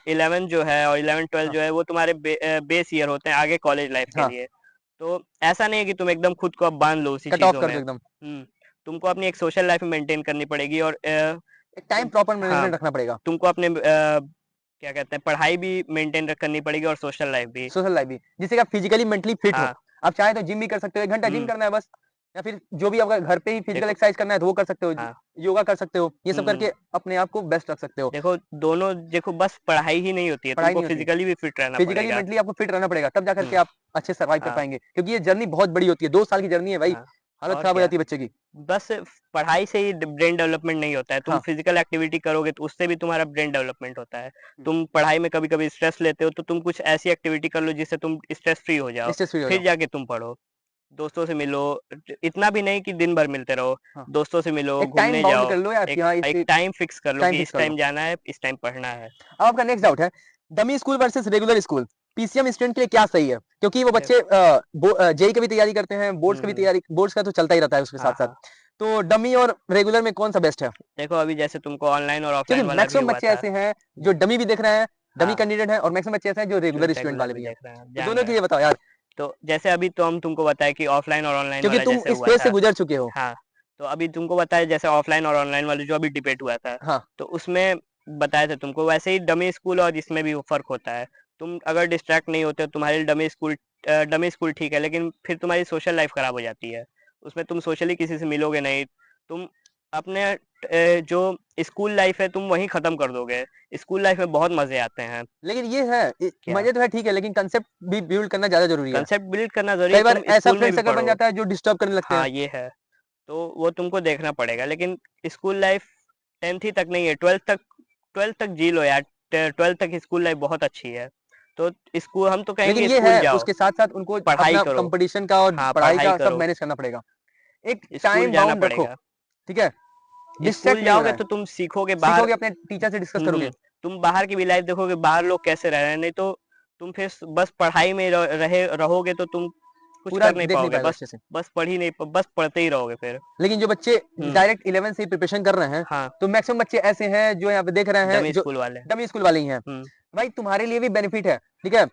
11 जो है और 11 12 हाँ जो है वो तुम्हारे बेस ईयर होते हैं आगे कॉलेज लाइफ के हाँ, लिए। तो ऐसा नहीं है कि तुम एकदम खुद को अब बांध लो उसी कट ऑफ चीजों कर में। दो एकदम। तुमको अपनी एक सोशल लाइफ मेंटेन करनी पड़ेगी और एक टाइम प्रॉपर हाँ मैनेजमेंट रखना पड़ेगा। तुमको अपने क्या कहते हैं पढ़ाई भी मेंटेन करनी पड़ेगी और सोशल लाइफ भी। सोशल लाइफ भी, जिससे कि आप फिजिकली मेंटली फिट हो। हाँ। आप चाहे तो जिम भी कर सकते हो, 1 घंटा जिम हम्म। करना है बस, या फिर जो भी आपका घर पे ही फिजिकल देखो। एक्सरसाइज करना है तो वो कर सकते हो, हाँ। योगा कर सकते हो, ये सब हम्म। करके अपने आप को बेस्ट रख सकते हो। देखो दोनों देखो बस पढ़ाई ही नहीं होती है पढ़ाई तुमको नहीं होती, फिजिकली भी फिट रहना फिजिकली पड़ेगा। मेंटली आपको फिट रहना पड़ेगा, तब जाकर के हम्म। आप अच्छे सर्वाइव कर हाँ। पाएंगे, क्योंकि ये जर्नी बहुत बड़ी होती है, 2 साल की जर्नी है भाई, हाँ हालत और खराब हो क्या। जाती है बच्चे की। बस पढ़ाई से ही ब्रेन डेवलपमेंट नहीं होता है तुम हाँ फिजिकल एक्टिविटी करोगे तो उससे भी तुम्हारा ब्रेन डेवलपमेंट होता है। हम्म, तुम पढ़ाई में कभी कभी स्ट्रेस लेते हो तो तुम कुछ ऐसी एक्टिविटी कर लो जिससे तुम स्ट्रेस फ्री हो जाओ। स्ट्रेस फ्री हो फिर जाओ। जाके तुम पढ़ो। दोस्तों से मिलो। इतना भी नहीं कि दिन भर मिलते रहो। हाँ, दोस्तों से मिलो एक टाइम घूमने बाउंड जाओ। कर लो यार कि एक हाँ एक इस टाइम फिक्स कर लो टाइम कि फिक्स इस कर लो। टाइम जाना है इस टाइम पढ़ना है। अब आपका नेक्स्ट डाउट है, dummy school versus regular school, PCM student के लिए क्या सही है, क्योंकि वो बच्चे जेई की भी तैयारी करते हैं, बोर्ड्स की भी हम्म। तैयारी, बोर्ड्स का तो चलता ही रहता है उसके साथ हाँ साथ, हाँ। तो डमी और रेगुलर में कौन सा बेस्ट है? देखो अभी जैसे तुमको ऑनलाइन और क्योंकि ऑफलाइन वाला भी मैक्सिमम हुआ बच्चे था। ऐसे हैं जो डमी भी देख रहे हैं, डमी हाँ कैंडिडेट हैं, और मैक्सिमम बच्चे ऐसे हैं जो जो रेगुलर स्टूडेंट रेगुलर वाले भी भी हैं। देख रहे हैं तो जान दोनों रहे के हैं। लिए बताओ यार, तो जैसे अभी तो हम तुमको बताया कि ऑफलाइन और ऑनलाइन क्योंकि वाला तुम जैसे इस हुआ फेज से था। गुजर चुके हो। हाँ। तो अभी तुमको बताया जैसे ऑफलाइन और ऑनलाइन वाले जो अभी डिबेट हुआ था। हाँ तो उसमें बताया था तुमको वैसे ही डमी स्कूल और इसमें भी फर्क होता है। तुम अगर डिस्ट्रैक्ट नहीं होते हो तुम्हारे लिए डमी स्कूल ठीक है लेकिन फिर तुम्हारी सोशल लाइफ खराब हो जाती है। उसमें तुम सोशली किसी से मिलोगे नहीं। तुम अपने जो स्कूल लाइफ है तुम वहीं खत्म कर दोगे। स्कूल लाइफ में बहुत मजे आते हैं। लेकिन ये है, क्या। मजे तो है ठीक है, लेकिन कंसेप्ट भी बिल्ड करना ज्यादा जरूरी है। कंसेप्ट बिल्ड करना जरूरी है कई बार तुम ऐसा स्कूल में फ्रेंड भी सर्कल बन पढ़ो। जाता है जो डिस्टर्ब करने लगते हैं। हाँ ये है। तो वो तुमको देखना पड़ेगा लेकिन स्कूल लाइफ 10th ही तक नहीं है 12th तक जी लो यार। 12th तक स्कूल लाइफ बहुत अच्छी है। तो स्कूल हम तो लेकिन कहेंगे ये स्कूल है, जाओ। उसके साथ साथ उनको पढ़ाई अपना करो। कंपटीशन का और हाँ पढ़ाई पढ़ाई का सब करो। मैनेज करना पड़ेगा। एक स्कूल टाइम जाना बाउंड रखो, पड़ेगा। ठीक है, स्कूल डिस्ट्रैक्ट नहीं होना जाओगे है, तो तुम सीखोगे बाहर। सीखोगे, अपने टीचर से डिस्कस करोगे। तुम बाहर की भी लाइफ देखोगे बाहर लोग कैसे रह रहे हैं नहीं तो तुम फिर बस पढ़ाई में रहोगे तो तुम कुछ पूरा कर नहीं देख नहीं पाओगे पाएगा बस। अच्छे से। बस पढ़ ही नहीं बस पढ़ते ही रहोगे फिर। लेकिन जो बच्चे हम्म। डायरेक्ट 11 से प्रिपरेशन कर रहे हैं, हाँ तो मैक्सिमम बच्चे ऐसे हैं जो यहाँ पे देख रहे हैं डमी जो स्कूल वाले। डमी स्कूल वाले ही हैं। हम्म। भाई तुम्हारे लिए भी बेनिफिट है, ठीक है,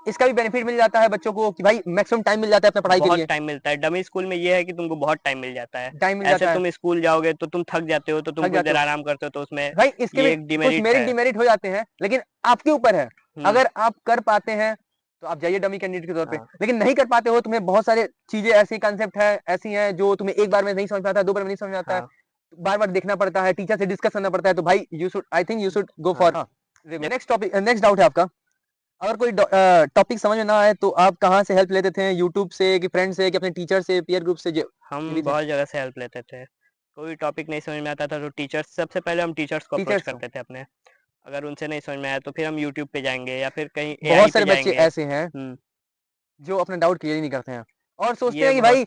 इसका भी बेनिफिट मिल जाता है बच्चों को कि भाई मैक्सिमम टाइम मिल जाता है अपने पढ़ाई के बहुत लिए, टाइम मिलता है डमी स्कूल में ये है कि तुमको बहुत टाइम मिल जाता है। टाइम मिल ऐसे जाता है, तुम स्कूल जाओगे तो तुम थक जाते हो तो तुम थक कुछ जाते देर हो। आराम करते हो तो उसमें भाई इसके भी ये एक कुछ डिमेरिट मेरिट है। डिमेरिट हो जाते हैं, लेकिन आपके ऊपर है। हम्म। अगर आप कर पाते हैं तो आप जाइए डमी कैंडिडेट के तौर पे, हाँ लेकिन नहीं कर पाते हो, तुम्हें बहुत सारे चीजें ऐसी कंसेप्ट है, ऐसी हैं जो तुम्हें एक बार में नहीं समझ में आता है, 2 बार में नहीं समझ में आता है, हाँ बार बार देखना पड़ता है, टीचर से डिस्कस करना पड़ता है, तो भाई you should, I think you should go हाँ। For next topic. Next doubt है आपका, अगर कोई टॉपिक समझ में ना आए तो आप कहाँ से हेल्प लेते थे, यूट्यूब से कि फ्रेंड से कि अपने टीचर से, पीयर ग्रुप से जो भी हम थे? बहुत जगह से हेल्प लेते थे। कोई टॉपिक नहीं समझ में आता था तो टीचर्स सबसे पहले हम टीचर्स को अप्रोच टीचर्स से। करते थे अपने। अगर उनसे नहीं समझ में आया तो फिर हम यूट्यूब पे जाएंगे या फिर कहीं एआई बहुत पे सारे बच्चे जाएंगे। ऐसे हैं जो अपना डाउट क्लियर ही नहीं करते हैं, और सोचते ये हैं कि बहुत भाई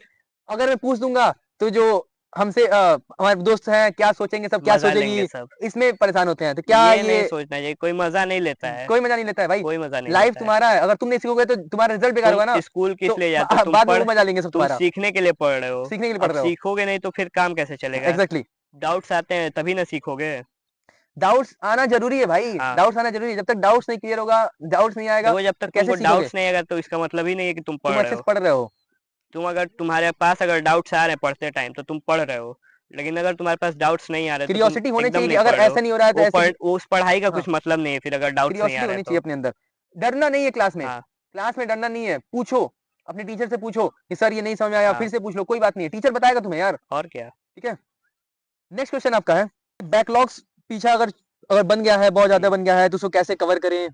अगर मैं पूछ दूंगा तो जो हमसे हमारे दोस्त हैं क्या सोचेंगे, सब क्या मजा लेंगे सोचेगी, सब। इसमें परेशान होते हैं। तो क्या ये ये नहीं सोचना चाहिए कोई मजा नहीं लेता है। कोई मजा नहीं लेता है भाई, कोई मजा नहीं लाइफ लेता है। तुम्हारा है, अगर तुम नहीं सीखोगे तो तुम्हारा रिजल्ट बेकार तुम होगा ना, स्कूल तो किस लिए जाते हो तुम बाद में वो पढ़ मजा लेंगे सब तुम तुम्हारा, सीखने के लिए पढ़ रहे हो। सीखने के लिए अब पढ़ रहे हो। सीखोगे नहीं तो फिर काम कैसे चलेगा। एग्जैक्टली, डाउट्स आते हैं तभी ना सीखोगे। डाउट्स आना जरूरी है भाई, हाँ डाउट्स आना जरूरी है, जब तक डाउट्स नहीं क्लियर होगा, डाउट्स नहीं आएगा देखो जब तो तक कैसे तुमको सीखोगे? डाउट्स नहीं आएगा तो इसका मतलब ही नहीं है कि तुम तुम पढ़ रहे अच्छे से हो। पढ़ रहे हो। तुम अगर तुम्हारे पास अगर डाउट्स आ रहे हैं पढ़ते टाइम तो तुम पढ़ रहे हो। लेकिन अगर तुम्हारे पास डाउट्स नहीं आ रहे तो तुम क्यूरियोसिटी होनी एकदम चाहिए कि नहीं अगर पढ़ रहे हो, ऐसा नहीं हो रहा है तो वो ऐसे उस पढ़ाई का हाँ कुछ मतलब नहीं है फिर अगर डाउट्स नहीं आ क्यूरियोसिटी रहे होनी तो। चाहिए अपने अंदर। डरना नहीं है क्लास में, हाँ क्लास में डरना नहीं है, पूछो अपने टीचर से, पूछो कि सर ये नहीं समझ में आया, फिर हाँ से पूछ लो, कोई बात नहीं है, टीचर बताएगा तुम्हें यार। और क्या। ठीक है, नेक्स्ट क्वेश्चन आपका है, बैकलॉग्स पीछा अगर अगर बन गया है, बहुत ज्यादा जी बन गया है, तो उसको कैसे कवर करें?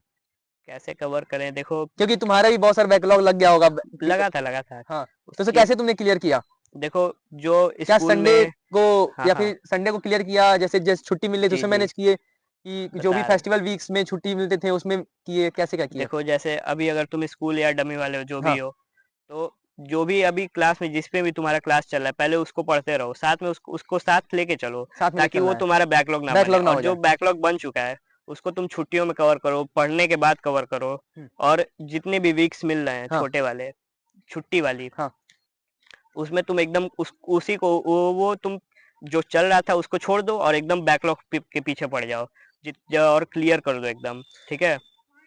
कैसे कवर करें, देखो क्योंकि तुम्हारा भी बहुत सारा बैकलॉग लग गया होगा लगा था हाँ, तो उसे ये कैसे तुमने क्लियर किया? देखो जो क्या स्कूल संडे में। को हाँ या हाँ फिर संडे को क्लियर किया, जैसे जैसे छुट्टी मिल रही थी जी उसमें जी मैनेज किए, कि जो भी बता रहे। फेस्टिवल वीक्स में छुट्टी मिलते थे उसमें किए, कैसे क्या किया? देखो जैसे अभी अगर तुम स्कूल या डमी वाले हो जो भी हाँ हो, तो जो भी अभी क्लास में जिस पे भी तुम्हारा क्लास चल रहा है पहले उसको पढ़ते रहो, साथ में उसको साथ लेके चलो, साथ में लेके ताकि चलना वो है, तुम्हारा बैकलॉग ना बने। बैकलॉग ना और हो जो जाए। बैकलॉग बन चुका है उसको तुम छुट्टियों में कवर करो, पढ़ने के बाद कवर करो। हम्म, और जितने भी वीक्स मिल रहे हैं हाँ छोटे वाले छुट्टी वाली, हाँ उसमें तुम एकदम उसी को वो तुम जो चल रहा था उसको छोड़ दो और एकदम बैकलॉग के पीछे पड़ जाओ, और क्लियर कर दो एकदम। ठीक है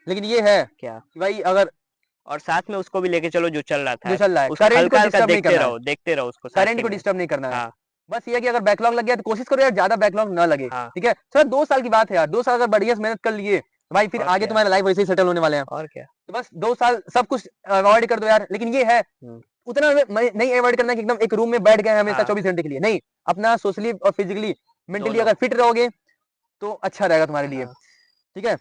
लेकिन ये है क्या। कि भाई अगर और साथ में उसको भी लेके चलो जो चल रहा जो था, चल रहा है उसको करंट को हल्का हल्का डिस्टर्ब नहीं करना है, देखते रहो उसको साथ करंट के को में। डिस्टर्ब नहीं करना है। हाँ बस ये है कि अगर बैकलॉग लग गया तो कोशिश करो यार ज्यादा बैकलॉग ना लगे। हाँ ठीक है सर, 2 साल की बात है यार, 2 साल अगर बढ़िया से मेहनत कर लिए तो भाई फिर और आगे क्या तुम्हारे लाइफ वैसे ही सेटल होने वाले हैं। और क्या। तो बस 2 साल सब कुछ अवॉइड कर दो यार। लेकिन ये है हम्म, उतना नहीं अवॉइड करना कि एकदम एक रूम में बैठ गए हैं हमेशा हाँ 24 घंटे के लिए, नहीं। अपना सोशली और फिजिकली मेंटली दोनों। अगर फिट रहोगे तो अच्छा रहेगा तुम्हारे लिए। हाँ ठीक है,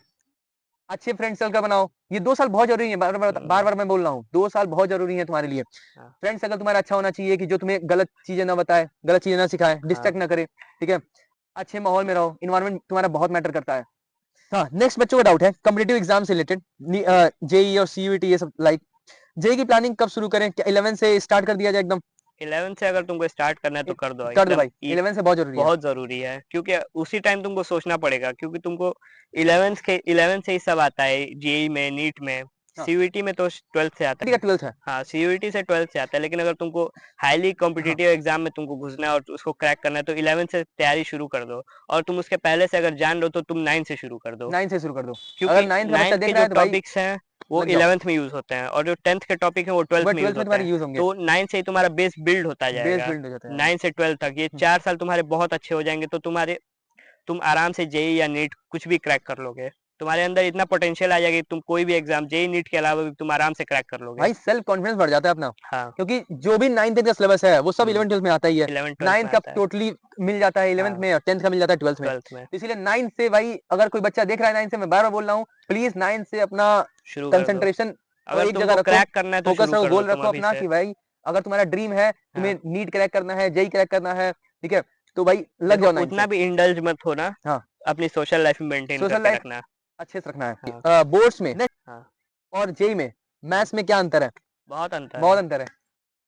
अच्छे फ्रेंड सर्कल बनाओ, ये 2 साल बहुत जरूरी है, बार बार मैं बोल रहा हूँ, 2 साल बहुत जरूरी है तुम्हारे लिए। हाँ फ्रेंड सर्कल तुम्हारा अच्छा होना चाहिए कि जो तुम्हें गलत चीजें ना बताए, गलत चीजें ना सिखाए, हाँ डिस्ट्रैक्ट ना करे। ठीक है, अच्छे माहौल में रहो, इन्वायरमेंट तुम्हारा बहुत मैटर करता है। हाँ, नेक्स्ट बच्चों का डाउट है कॉम्पिटिटिव एग्जाम से रिलेटेड, जेई और सीयूईटी ये सब लाइक। जेई की प्लानिंग कब शुरू करें? क्या 11 से स्टार्ट कर दिया जाए एकदम? 11 से अगर तुमको स्टार्ट करना है तो कर दो कर दो एकदम। भाई, 11 से बहुत जरूरी है। बहुत जरूरी है क्योंकि उसी टाइम तुमको सोचना पड़ेगा, क्योंकि तुमको 11 से ही सब आता है, जेई में, नीट में। हाँ, सीयूईटी में तो 12th से आता ठीक है। है, 12th है। हाँ सीयूईटी से 12th से आता है, लेकिन अगर तुमको हाईली हाँ, कॉम्पिटिटिव एग्जाम में तुमको घुसना है और उसको क्रैक करना है तो 11 से तैयारी शुरू कर दो। और तुम उसके पहले से अगर जान लो तो तुम 9 से शुरू कर दो, 9 से शुरू कर दो। अगर क्योंकि 9th का बच्चा 9th के देख रहा जो है तो भाई टॉपिक्स हैं वो लग जाओ, 11th में यूज होते हैं, और जो 10th के टॉपिक हैं वो 12th वह में यूज 12th में होते तुम्हारे हैं। यूज होंगे। तो 9 से ही तुम्हारा बेस बिल्ड होता बेस जाएगा। बिल्ड हो जाता है यार। 9 से 12 तक ये 4 साल तुम्हारे बहुत अच्छे हो जाएंगे, तो तुम आराम से जेई या नीट कुछ भी क्रैक कर लोगे। तुम्हारे अंदर इतना पोटेंशियल आ जाएगा कि तुम कोई भी एग्जाम जेई नीट के अलावा भी तुम आराम से क्रैक कर लोगे। भाई सेल्फ कॉन्फिडेंस बढ़ जाता है अपना, हाँ क्योंकि जो भी 9th का सिलेबस है वो सब 11th 12th में आता ही है। 11th 12th 9th में का आता है। टोटली मिल जाता है 11th हाँ में, और 10th का मिल जाता है 12th में। 12th में तो इसीलिए 9th से भाई अगर कोई बच्चा देख रहा है 9th से, मैं बार बार बोल रहा हूँ, प्लीज 9th से अपना शुरू कर दो। कंसंट्रेशन और अगर एक जगह तुमको रखो, क्रैक करना है तो फोकस शुरू रखो, कर दो गोल तुम रखो अभी अपना से। कि भाई अगर तुम्हारा ड्रीम है, हाँ तुम्हें नीट क्रैक करना है, जेई क्रैक करना है, ठीक है, तो भाई लग देखो जाओ 9th उतना से। भी इंडल्ज मत होना, हाँ, अपनी सोशल लाइफ में मेंटेन सोशल करके लाइफ रखना। अच्छे से रखना हाँ है। बोर्ड्स में हाँ और जेई में हाँ मैथ्स में क्या अंतर है? बहुत अंतर बहुत है। अंतर है।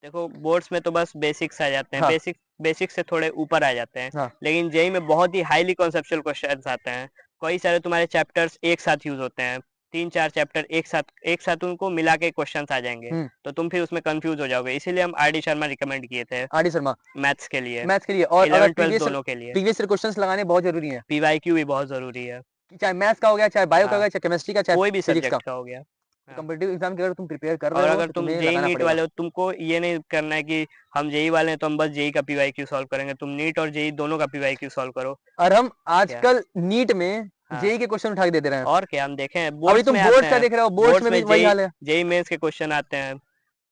देखो बोर्ड्स में तो बस बेसिक्स आ जाते हैं, हाँ बेसिक से थोड़े ऊपर आ जाते हैं। हाँ लेकिन जेई में बहुत ही हाईली कॉन्सेप्चुअल क्वेश्चंस आते हैं। कई सारे तुम्हारे चैप्टर्स एक साथ यूज होते हैं, 3-4 चैप्टर एक साथ उनको मिला के क्वेश्चंस आ जाएंगे, तो तुम फिर उसमें कंफ्यूज हो जाओगे। इसीलिए हम आर डी शर्मा रिकमेंड किए थे आर डी शर्मा मैथ्स के लिए, मैथ्स के लिए, और अगर 11 12 दोनों के लिए। प्रीवियस क्वेश्चंस लगाने बहुत जरूरी हैं, पीवाईक्यू भी बहुत जरूरी है। चाहे मैथ्स का हो गया, चाहे बायो का हो हाँ गया, चाहे केमिस्ट्री का, चाहे कोई भी फिजिक्स का। सब्जेक्ट का हो गया। हाँ कॉम्पिटिटिव एग्जाम की अगर तुम प्रिपेयर कर रहे और हो अगर तो तुम तुम्हें जेई लगाना नीट पड़ेगा। वाले हो, तुमको ये नहीं करना है कि हम जेई वाले हैं तो हम बस जेई का पीवाईक्यू सॉल्व करेंगे। तुम नीट और जेई दोनों का पीवाईक्यू सॉल्व करो। और हम क्या। आजकल नीट में हाँ जेई के क्वेश्चन उठा के दे दे रहे हैं। और क्या, हम देखे हैं अभी बोर्ड्स तुम में आते बोर्ड्स का हैं। देख रहे हो, बोर्ड्स बोर्ड्स में भी में वही जेई हाल है। जेई मेंस के क्वेश्चन आते हैं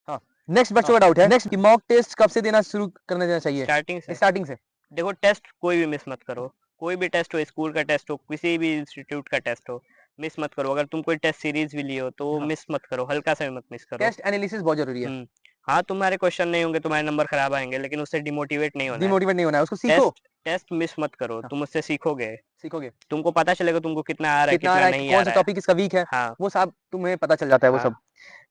हाँ, नेक्स्ट बच्चों का डाउट है, नेक्स्ट कि मॉक टेस्ट कब से देना शुरू करना देना चाहिए? स्टार्टिंग से। स्टार्टिंग से। देखो टेस्ट कोई भी मिस मत करो, कोई भी टेस्ट हो, स्कूल का टेस्ट हो, किसी भी इंस्टीट्यूट का टेस्ट हो, मिस मत करो। अगर तुम कोई टेस्ट सीरीज भी लिए हो तो वो हाँ, मिस मत करो, हल्का सा भी मत मिस करो। टेस्ट एनालिसिस बहुत जरूरी है। हम्म हाँ तुम्हारे क्वेश्चन नहीं होंगे, तुम्हारे नंबर खराब आएंगे, लेकिन उससे डिमोटिवेट नहीं होना है। डिमोटिवेट नहीं होना है, उसको सीखो। टेस्ट टेस्ट मिस मत करो, हाँ, तुम उससे सीखोगे। सीखोगे, तुमको पता चलेगा तुमको कितना आ रहा है कितना आ कितना रहा है, नहीं आ कौन सा रहा है। टॉपिक इसका वीक है, हाँ वो सब तुम्हें पता चल जाता है वो हाँ सब।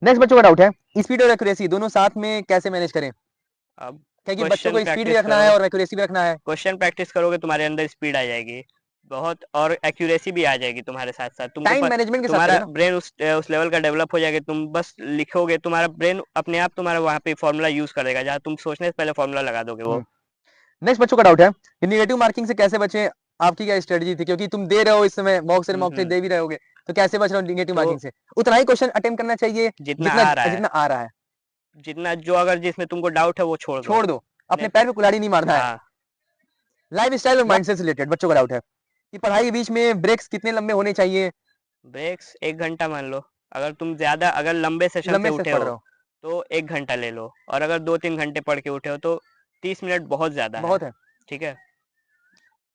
नेक्स्ट बच्चों का डाउट है स्पीड और एक्यूरेसी दोनों साथ में कैसे मैनेज करें? अब क्या कि बच्चों क्वेश्चन को स्पीड भी प्रैक्टिस रखना करो, है और एक्यूरेसी भी रखना है। क्वेश्चन प्रैक्टिस करोगे तुम्हारे अंदर स्पीड आ जाएगी बहुत, और एक्यूरेसी भी आ जाएगी तुम्हारे साथ साथ। टाइम मैनेजमेंट के साथ तुम्हारा करें ना। ब्रेन उस लेवल का डेवलप हो जाएगा। तुम बस लिखोगे, तुम्हारा ब्रेन अपने आप तुम्हारा वहाँ पे फॉर्मूला यूज करेगा, जहाँ तुम सोचने से पहले फॉर्मूला लगा दोगे वो। नेक्स्ट बच्चों का डाउट है कि निगेटिव मार्किंग से कैसे बचें? आपकी क्या स्ट्रेटजी थी, क्योंकि तुम दे रहे हो इस समय मॉक से मॉक टेस्ट हम्म। दे भी रहे होगे, तो कैसे बच रहे हो निगेटिव तो मार्किंग से? उतना ही क्वेश्चन अटेम्प्ट करना चाहिए जितना जितना आ रहा है, जितना आ रहा है। जितना जो अगर जिसमें तुमको डाउट है वो छोड़ दो। छोड़ दो, अपने नहीं पैर तो पे कुल्हाड़ी नहीं मारना है। हाँ लाइफ स्टाइल और माइंडसेट से रिलेटेड बच्चों का डाउट है कि पढ़ाई के बीच में ब्रेक्स कितने लंबे होने चाहिए? ब्रेक्स 1 घंटा मान लो। अगर तुम ज़्यादा अगर लंबे सेशन से लंबे से उठे पढ़ हो, रहे हो, तो 1 घंटा ले लो, और अगर 2-3 घंटे पढ़ के उठे हो तो 30 मिनट बहुत ज़्यादा है, बहुत है। ठीक है?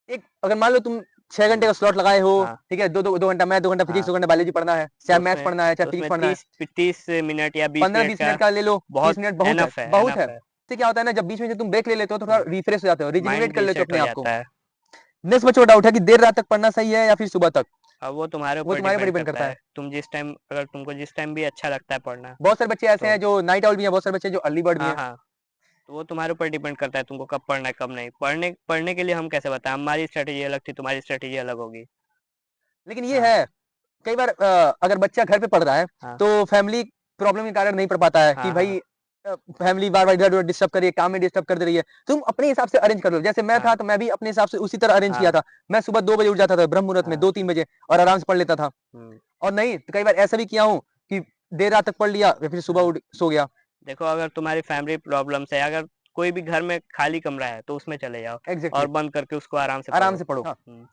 एक अगर मान लो तुम 6 घंटे का स्लॉट लगाए हो, हाँ, ठीक है, 2 घंटा मैथ, 2 घंटा फिजिक्स, हाँ। 2 घंटा बायोलॉजी पढ़ना है, तो चाहे मैथ्स उसमें पढ़ना है, चाहे तो फिजिक्स उसमें पढ़ना है, 30 मिनट या 20 मिनट 15-20 का मिनट का ले लो, 30 बहुत मिनट बहुत है, एनफ है, बहुत एनफ है। है। इससे क्या होता है ना, जब बीच में जब तुम ब्रेक ले लेते हो तो थोड़ा रिफ्रेश हो जाते हो, रिजुविनेट माइंड कर लेते हो रीसेट अपने हो आप को। जाता है। नेक्स्ट बच्चों का डाउट है कि देर रात तक पढ़ना सही है या फिर सुबह तक? अब वो तुम्हारे वो ऊपर तुम्हारे ऊपर डिपेंड डिपेंड करता करता है। है। तुम जिस टाइम अगर तुमको जिस टाइम भी अच्छा लगता है पढ़ना, बहुत सारे बच्चे ऐसे तो हैं जो नाइट आउल भी हैं, बहुत सारे बच्चे जो अर्ली बर्ड भी हाँ, हैं। हाँ। तो वो तुम्हारे ऊपर डिपेंड करता है तुमको कब पढ़ना है, कब नहीं। पढ़ने पढ़ने के लिए हम कैसे बताएँ? हमारी स्ट्रैटेजी अलग थी, तुम्हारी स्ट्रैटेजी अलग होगी। लेकिन ये हाँ, है, कई बार अगर बच्चा घर पे पढ़ रहा है हाँ, तो फैमिली प्रॉब्लम के कारण नहीं पढ़ पाता है कि हाँ, हाँ, भाई फैमिली बार बार इधर उधर डिस्टर्ब कर रही है, काम में डिस्टर्ब कर दे रही है, तुम अपने हिसाब से अरेंज कर लो। जैसे मैं हाँ, था तो मैं भी अपने हिसाब से उसी तरह अरेंज किया हाँ, था। मैं सुबह 2 बजे उठ जाता था ब्रह्म मुहूर्त में, हाँ। 2-3 बजे, और आराम से पढ़ लेता था। हुँ, और नहीं तो कई बार ऐसा भी किया हूँ कि देर रात तक पढ़ लिया या फिर सुबह हाँ। उठ सो गया। देखो, अगर तुम्हारी फैमिली प्रॉब्लम्स है, अगर कोई भी घर में खाली कमरा है तो उसमें चले जाओ एग्जैक्टली और exactly. बंद करके उसको आराम से आराम पढ़ो। से पढ़ो। हाँ। हुँ।